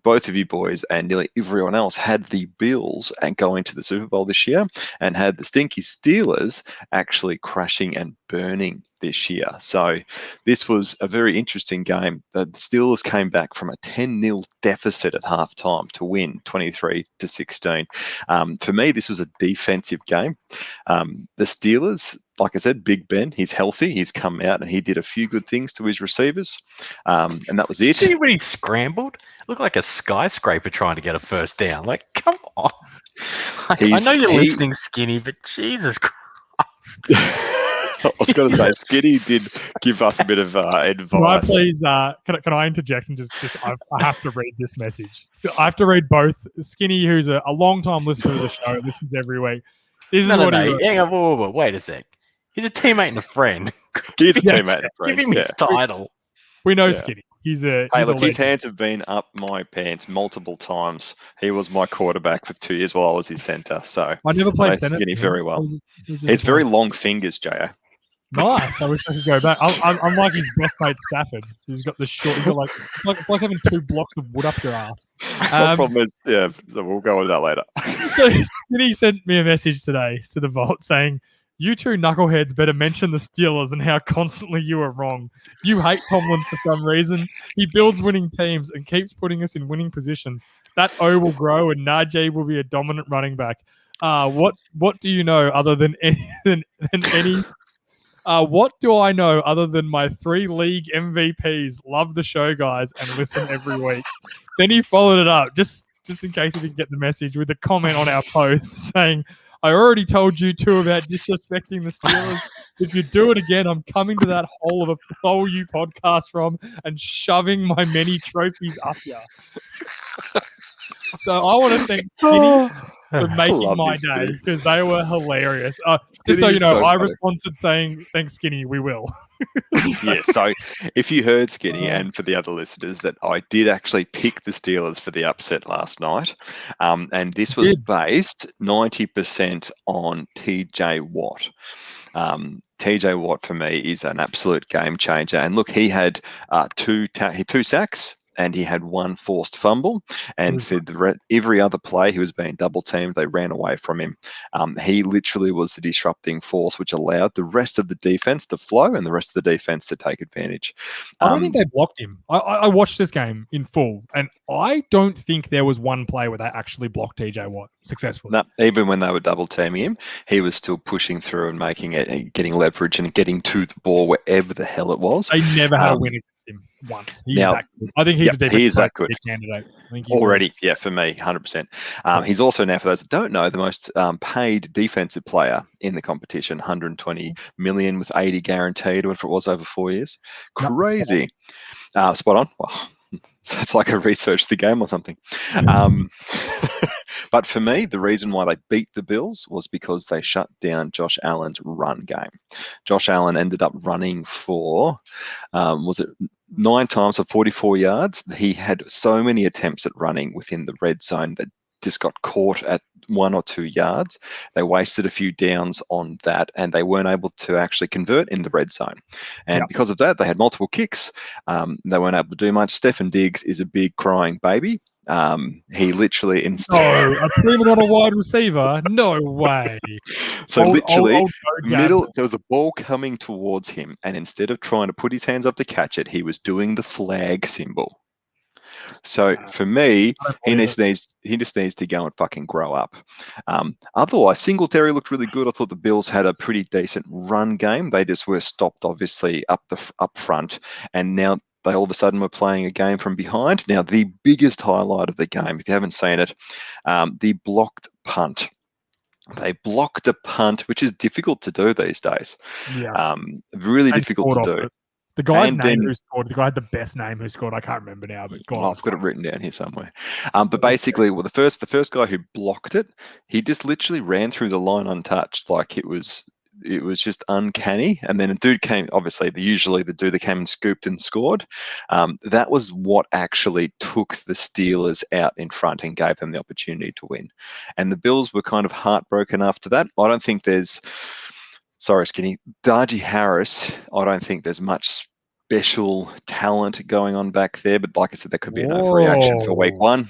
both of you boys and nearly everyone else had the Bills and going to the Super Bowl this year and had the stinky Steelers actually crashing and burning this year. So this was a very interesting game. The Steelers came back from a 10-0 deficit at halftime to win 23-16. For me, this was a defensive game. The Steelers, like I said, Big Ben, he's healthy. He's come out and he did a few good things to his receivers. And that was Did you it. see when he scrambled? Looked like a skyscraper trying to get a first down. Like, come on. Like, I know you're listening, Skinny, but Jesus Christ. I was going to say, Skinny did give us a bit of advice. Can I please, can I interject and I have to read this message. I have to read both. Skinny, who's a long-time listener of the show, listens every week. This is what he wrote. Hang on, whoa, wait a sec. He's a teammate and a friend. He's a teammate and a friend. Give him his title. We know Skinny. His hands have been up my pants multiple times. He was my quarterback for 2 years while I was his centre. So I never played centre. Skinny very well. He's very long fingers, Jo. Nice. I wish I could go back. I'm like his best mate Stafford. He's got the short. He's got it's like having 2 blocks of wood up your ass. The problem is, so we'll go into that later. So Skinny sent me a message today to the vault saying, "You two knuckleheads better mention the Steelers and how constantly you are wrong. You hate Tomlin for some reason. He builds winning teams and keeps putting us in winning positions. That O will grow and Najee will be a dominant running back. What do you know other than any? What do I know other than my 3 league MVPs love the show, guys, and listen every week?" Then he followed it up, just in case you didn't get the message, with a comment on our post saying, "I already told you two about disrespecting the Steelers. If you do it again, I'm coming to that hole of a hole you podcast from and shoving my many trophies up ya." So I want to thank Skinny for making my day because they were hilarious. Just so you know, I responded saying, "Thanks, Skinny, we will." Yeah, so if you heard Skinny, and for the other listeners, that I did actually pick the Steelers for the upset last night, and this was based 90% on TJ Watt. TJ Watt for me is an absolute game changer, and look, he had 2 sacks. And he had 1 forced fumble. And for every other play, he was being double teamed. They ran away from him. He literally was the disrupting force, which allowed the rest of the defense to flow and the rest of the defense to take advantage. I don't think they blocked him. I watched this game in full, and I don't think there was one play where they actually blocked TJ Watt successfully. No, even when they were double teaming him, he was still pushing through and making it, getting leverage and getting to the ball wherever the hell it was. They never had a win against him once. I think he's a defensive that good candidate. Already, yeah, for me, 100%. He's also now, for those that don't know, the most paid defensive player in the competition, 120 million with 80 guaranteed, whatever it was, over 4 years. Crazy. Spot on. Well, it's like I researched the game or something. But for me, the reason why they beat the Bills was because they shut down Josh Allen's run game. Josh Allen ended up running for, 9 times for 44 yards. He had so many attempts at running within the red zone that just got caught at 1 or 2 yards. They wasted a few downs on that, and they weren't able to actually convert in the red zone. And because of that, they had multiple kicks. They weren't able to do much. Stefan Diggs is a big crying baby. He literally a prima donna wide receiver? No way. So literally, there was a ball coming towards him, and instead of trying to put his hands up to catch it, he was doing the flag symbol. So for me, he just needs to go and fucking grow up. Otherwise, Singletary looked really good. I thought the Bills had a pretty decent run game. They just were stopped, obviously, up front, and now they all of a sudden were playing a game from behind. Now, the biggest highlight of the game, if you haven't seen it, the blocked punt. They blocked a punt, which is difficult to do these days. Yeah. Really difficult to do. The guy's name who scored, the guy had the best name who scored. I can't remember now, but I've got it written down here somewhere. But basically, the first guy who blocked it, he just literally ran through the line untouched, like it was just uncanny. And then a dude came, obviously, usually the dude that came and scooped and scored. That was what actually took the Steelers out in front and gave them the opportunity to win. And the Bills were kind of heartbroken after that. I don't think sorry, Skinny, Najee Harris, I don't think there's much special talent going on back there. But like I said, there could be an overreaction for week 1.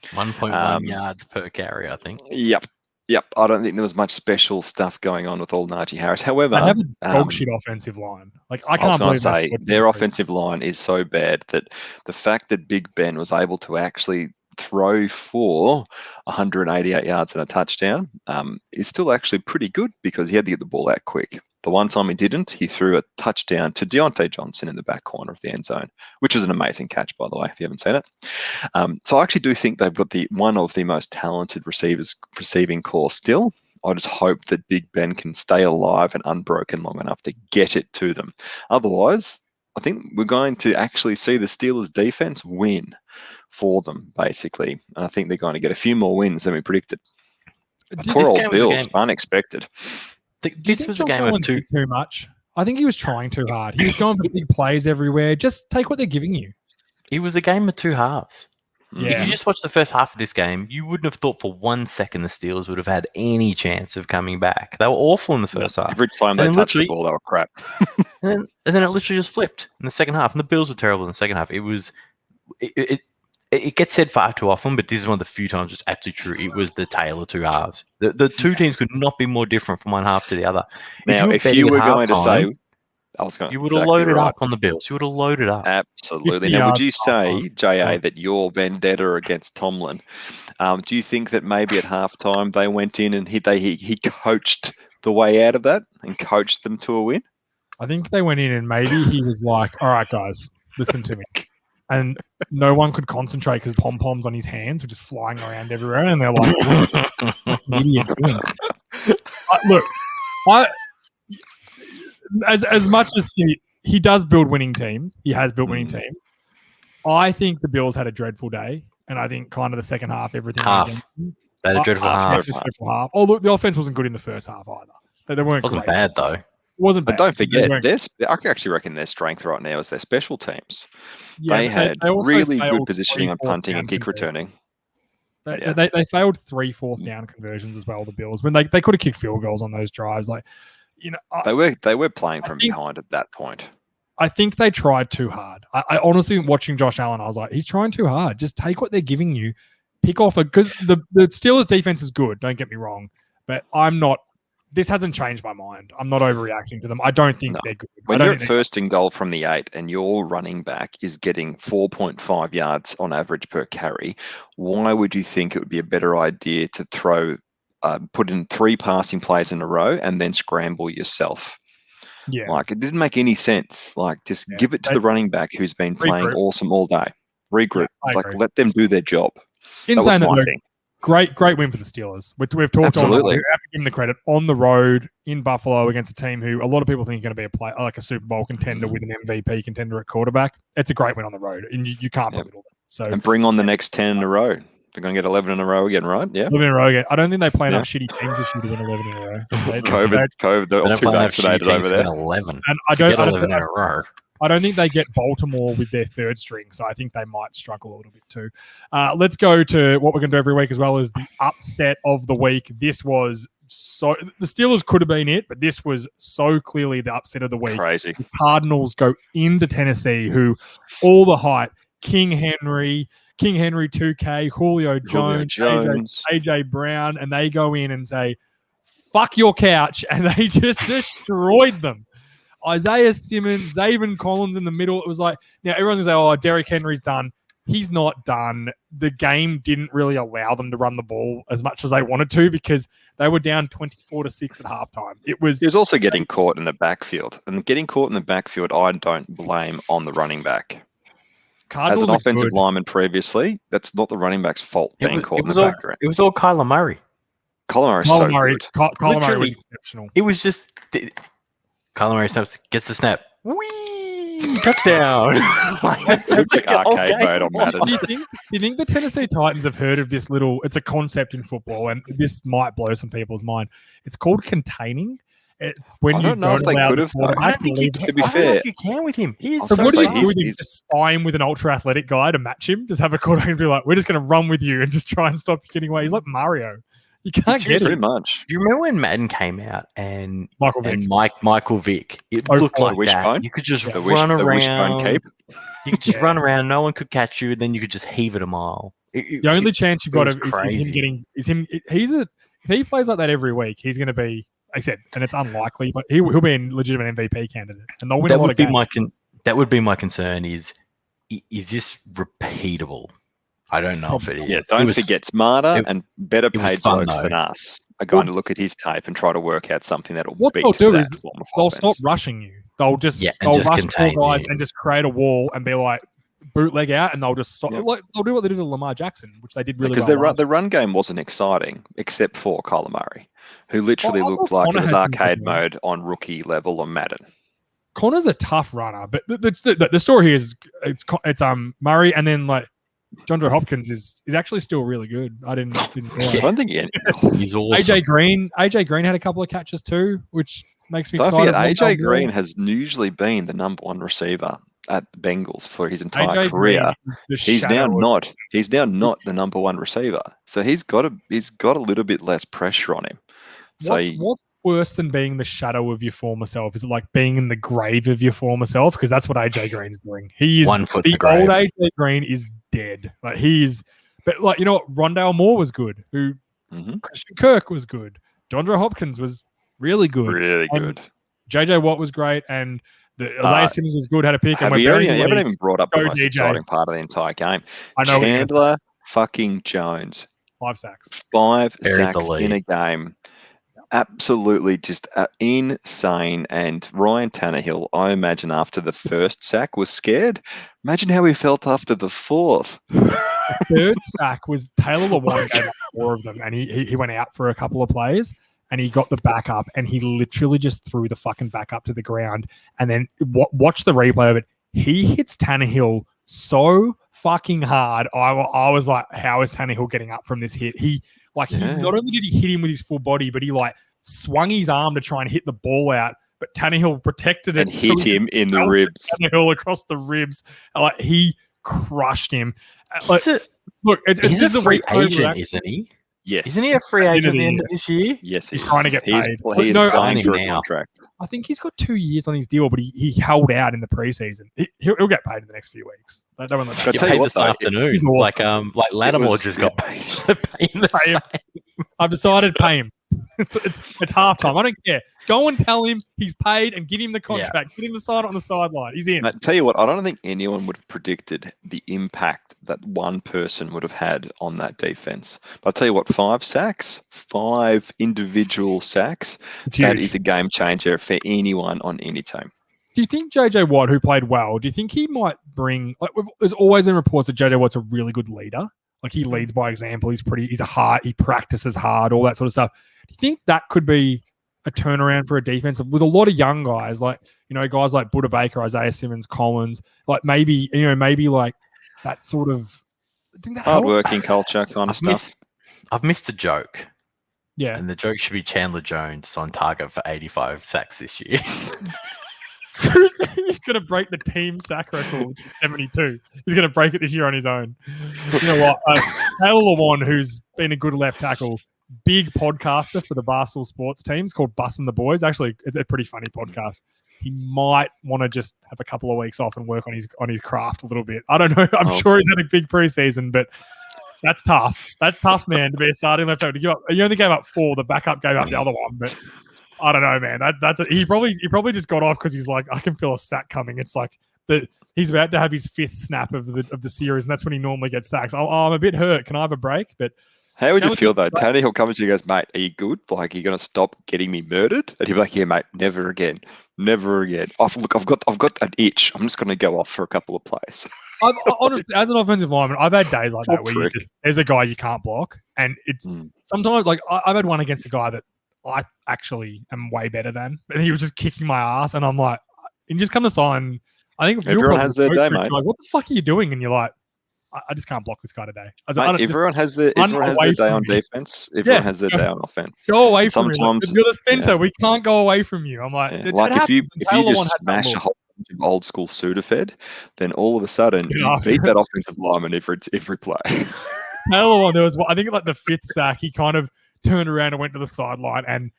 1.1 yards per carry, I think. Yep. Yep, I don't think there was much special stuff going on with all Najee Harris. However, They have a dog shit offensive line. Like I I was can't going believe to say they their offensive line is so bad that the fact that Big Ben was able to actually throw for 188 yards and a touchdown is still actually pretty good because he had to get the ball out quick. The one time he didn't, he threw a touchdown to Deontay Johnson in the back corner of the end zone, which was an amazing catch, by the way, if you haven't seen it. So I actually do think they've got one of the most talented receiving core still. I just hope that Big Ben can stay alive and unbroken long enough to get it to them. Otherwise, I think we're going to actually see the Steelers defense win for them, basically. And I think they're going to get a few more wins than we predicted. Poor old Bills, unexpected. This was a game of two. Too much. I think he was trying too hard. He was going for big plays everywhere. Just take what they're giving you. It was a game of two halves. Yeah. If you just watch the first half of this game, you wouldn't have thought for 1 second the Steelers would have had any chance of coming back. They were awful in the first half. Every time they touched the ball, they were crap. and then it literally just flipped in the second half. And the Bills were terrible in the second half. It gets said far too often, but this is one of the few times it's actually true. It was the tale of two halves. The two teams could not be more different from one half to the other. Now, if you were going to say, you would have loaded up on the Bills. You would have loaded up. Absolutely. Now, would you say, JA, that your vendetta against Tomlin, do you think that maybe at halftime they went in and he coached the way out of that and coached them to a win? I think they went in and maybe he was like, all right, guys, listen to me. And no one could concentrate because pom-poms on his hands were just flying around everywhere. And they're like, what's the idiot doing? As much as he does build winning teams, he has built winning teams. I think the Bills had a dreadful day. And I think kind of the second half, everything. They had a dreadful half. Oh, look, the offense wasn't good in the first half either. They weren't. It wasn't bad, though. It wasn't bad. But don't forget, I actually reckon their strength right now is their special teams. Yeah, they had really good positioning on punting and kick returning. They failed 3 fourth down conversions as well, the Bills. When they could have kicked field goals on those drives. They were playing from behind at that point. I think they tried too hard. I honestly, watching Josh Allen, I was like, he's trying too hard. Just take what they're giving you. Pick off it. Because the Steelers defense is good, don't get me wrong. But I'm not. This hasn't changed my mind. I'm not overreacting to them. I don't think they're good. When you're at first and goal from the 8 and your running back is getting 4.5 yards on average per carry, why would you think it would be a better idea to put in 3 passing plays in a row and then scramble yourself? Yeah. Like, it didn't make any sense. Like, just give it to the running back who's been playing awesome all day. Regroup. Yeah, let them do their job. Insane that was my thing. Great win for the Steelers. We've talked Absolutely. We have to give them the credit on the road in Buffalo against a team who a lot of people think are going to be a Super Bowl contender with an MVP contender at quarterback. It's a great win on the road, and you can't belittle that. So and bring on the next 10 in a row. They're going to get 11 in a row again, right? Yeah, 11 in a row again. I don't think they play enough shitty teams this year to win 11 in a row. COVID, they're all too vaccinated over there. 11. And I don't think they get Baltimore with their third string, so I think they might struggle a little bit too. Let's go to what we're going to do every week as well as the upset of the week. This was so the Steelers could have been it, but this was so clearly the upset of the week. Crazy. The Cardinals go into Tennessee, who all the hype, King Henry 2K, Julio Jones. AJ Brown, and they go in and say, fuck your couch, and they just destroyed them. Isaiah Simmons, Zaven Collins in the middle. It was like, now everyone's going to say, oh, Derrick Henry's done. He's not done. The game didn't really allow them to run the ball as much as they wanted to because they were down 24-6 at halftime. He was also getting caught in the backfield. And getting caught in the backfield, I don't blame on the running back. Cardinals as an offensive lineman previously, that's not the running back's fault being caught in the background. It was all Kyler Murray. Kyler Murray was exceptional. It was just... Kyler Murray gets the snap. Whee! Touchdown! like arcade mode on Madden. Do you think the Tennessee Titans have heard of this little... It's a concept in football, and this might blow some people's mind. It's called containing. It's when I don't know if they could have. I don't think to be fair. I don't know if you can with him. So what do you do with him? Just spy him with an ultra-athletic guy to match him? Just have a quarterback and be like, we're just going to run with you and just try and stop you getting away. He's like Mario. You can't get pretty it. much. Do you remember when Madden came out and Michael Vick? It looked like that. You could just run around. You could just run around. No one could catch you. And then you could just heave it a mile. The only chance you've got is him getting. He's if he plays like that every week, he's going to be, like I said, and it's unlikely, but he'll be a legitimate MVP candidate, and they'll win a lot of games. That would be my concern. Is this repeatable? I don't know if it is. Yeah, don't forget, smarter and better paid blokes than though. us are going to look at his tape and try to work out something that'll what beat they'll do that is form of they'll offense. stop rushing you. They'll just and they'll just rush contain four guys you. and just create a wall and be like bootleg out, and they'll just stop. Yep. Like, they'll do what they did to Lamar Jackson, which they did really because well. the run game wasn't exciting except for Kyler Murray, who literally I looked thought like it Connor was had some arcade good mode on rookie level on Madden. Connor's a tough runner, but the story here is it's Murray, and then like DeAndre Hopkins is actually still really good. I didn't realize. I don't think He's awesome. AJ Green had a couple of catches too, which makes me Don't excited. forget, AJ Green has usually been the number one receiver at the Bengals for his entire career. He's now not the number one receiver, so he's got a little bit less pressure on him. So what's worse than being the shadow of your former self? Is it like being in the grave of your former self? Because that's what AJ Green's doing. He's 1 foot the the grave. old AJ Green is dead. Like but like, you know what? Rondale Moore was good. Christian Kirk was good. DeAndre Hopkins was really good. Really and good. JJ Watt was great, and Isaiah Simmons was good. Had a pick. You haven't even brought up the most exciting part of the entire game. I know Chandler fucking Jones. 5 sacks. 5 Buried sacks in a game. Absolutely just insane. And Ryan Tannehill, I imagine after the first sack was scared. Imagine how he felt after the fourth. The third sack was Taylor Lewan gave up 4 of them, and he went out for a couple of plays, and he got the backup, and he literally just threw the fucking backup to the ground. And then watch the replay of it. He hits Tannehill so fucking hard. I was like, how is Tannehill getting up from this hit? He not only did he hit him with his full body, but he like swung his arm to try and hit the ball out. But Tannehill protected it and hit him in the ribs. Tannehill across the ribs. Like, he crushed him. He's a free agent, isn't he? Yes. Isn't he a free agent at the end of this year? Yes, he's trying to get paid. He is signing for a contract. I think he's got 2 years on his deal, but he held out in the preseason. He'll get paid in the next few weeks. They don't want to get paid this afternoon. Awesome. Like Lattimore just got paid. Pay him the same. I've decided pay him. It's halftime. I don't care. Go and tell him he's paid and give him the contract. Get him to sign it on the sideline. He's in. Mate, tell you what, I don't think anyone would have predicted the impact that one person would have had on that defense. But I'll tell you what, 5 sacks, 5 individual sacks, that is a game changer for anyone on any team. Do you think JJ Watt, who played well, do you think he might bring... there's always been reports that JJ Watt's a really good leader. Like, he leads by example. He practices hard, all that sort of stuff. Do you think that could be a turnaround for a defense with a lot of young guys, like, guys like Buda Baker, Isaiah Simmons, Collins, like maybe like that sort of hard-working culture kind of stuff. I've missed a joke. Yeah. And the joke should be Chandler Jones on target for 85 sacks this year. He's going to break the team sack record, which is 72. He's going to break it this year on his own. You know what? Taylor Lewan, who's been a good left tackle, big podcaster for the Barstool Sports teams called Bussin' the Boys. Actually, it's a pretty funny podcast. He might want to just have a couple of weeks off and work on his craft a little bit. I don't know. I'm sure he's had a big preseason, but that's tough. That's tough, man, to be a starting left tackle. You only gave up 4. The backup gave up the other one, but I don't know, man. He probably just got off because he's like, I can feel a sack coming. It's like he's about to have his 5th snap of the series, and that's when he normally gets sacks. I'm a bit hurt. Can I have a break? But how would you feel though? Tannehill comes to you and goes, mate, are you good? Like, are you going to stop getting me murdered? And he'll be like, yeah, mate, never again. Never again. I've got an itch. I'm just going to go off for a couple of plays. Honestly, as an offensive lineman, I've had days like that where there's a guy you can't block. And it's sometimes, like, I've had one against a guy that I actually am way better than. And he was just kicking my ass. And I'm like, and just come to sign. I think everyone has their day, mate. Like, what the fuck are you doing? And you're like, I just can't block this guy today. Mate, everyone has their day on defense. Everyone has their day on offense. Go away from me. Sometimes you're the center. We can't go away from you. I'm like, if you just smash a whole bunch of old school Sudafed, then all of a sudden you beat that offensive lineman every play. Taylor, there was, I think, like the 5th sack, he kind of turned around and went to the sideline, and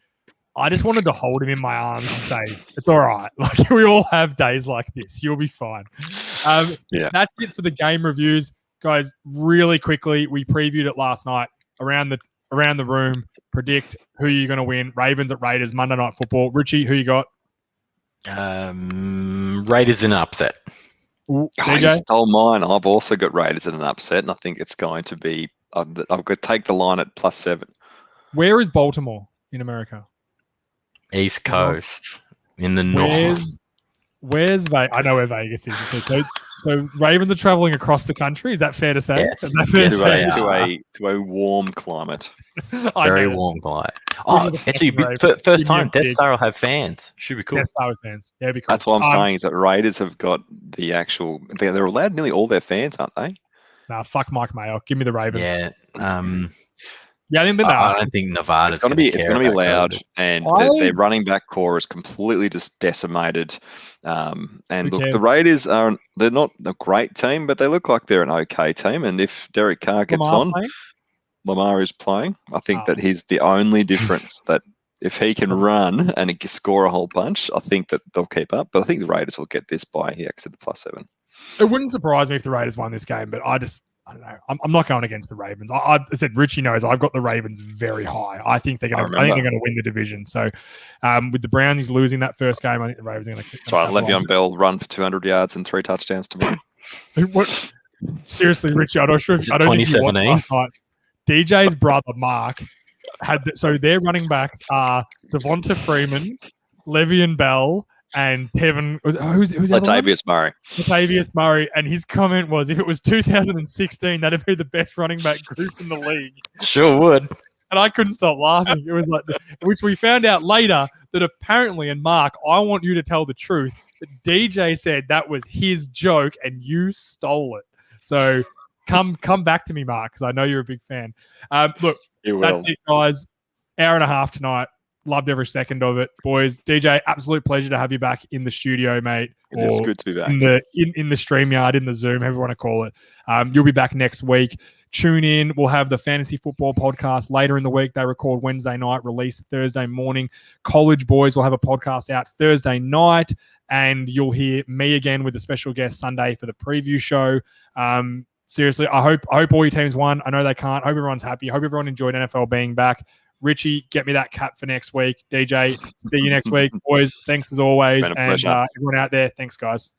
I just wanted to hold him in my arms and say, it's all right. Like, we all have days like this. You'll be fine. That's it for the game reviews. Guys, really quickly, we previewed it last night around around the room, predict who you're going to win. Ravens at Raiders, Monday Night Football. Richie, who you got? Raiders in an upset. Ooh, Oh, DJ? you stole mine. I've also got Raiders in an upset, and I think it's going to be. I've got to take the line at +7. Where is Baltimore in America? East Coast in the north. Where's Vegas? I know where Vegas is. So Ravens are traveling across the country. Is that fair to say? Yes. Is that fair to say? To a warm climate. Very warm guy. Oh, actually, first time Death Star will have fans. Should be cool. Death Star with fans. Yeah, it'd be cool. That's what I'm saying is that Raiders have got the actual. They're allowed nearly all their fans, aren't they? Nah, fuck Mike Mayo. Give me the Ravens. Yeah. Yeah, I don't think Nevada's going to be. It's going to be loud, COVID. and their running back core is completely just decimated. And look, cares? the Raiders they're not a great team, but they look like they're an okay team. And if Derek Carr gets Lamar playing? Lamar is playing. I think that he's the only difference that if he can run and score a whole bunch, I think that they'll keep up. But I think the Raiders will get this by he exit the +7. It wouldn't surprise me if the Raiders won this game, but I don't know. I'm not going against the Ravens. I said Richie knows I've got the Ravens very high. I think they're going to win the division. So, with the Brownies losing that first game, I think the Ravens are going to. So Le'Veon Bell run for 200 yards and 3 touchdowns tomorrow. What? Seriously, Richie, I don't know if you watched last night. DJ's brother Mark so their running backs are Devonta Freeman, Le'Veon Bell, and Tevin. Who's Latavius Murray. Latavius Murray, and his comment was, if it was 2016, that'd be the best running back group in the league. Sure would. And I couldn't stop laughing. It was like, which we found out later that apparently, and Mark, I want you to tell the truth, that DJ said that was his joke and you stole it. So come back to me, Mark, because I know you're a big fan. Look, that's it, guys. Hour and a half tonight. Loved every second of it, boys. DJ, absolute pleasure to have you back in the studio, mate. It's good to be back. In the StreamYard, in the Zoom, however you want to call it. You'll be back next week. Tune in. We'll have the Fantasy Football Podcast later in the week. They record Wednesday night, release Thursday morning. College Boys will have a podcast out Thursday night, and you'll hear me again with a special guest Sunday for the preview show. Seriously, I hope all your teams won. I know they can't. I hope everyone's happy. I hope everyone enjoyed NFL being back. Richie, get me that cap for next week. DJ, see you next week. Boys, thanks as always. And everyone out there, thanks, guys.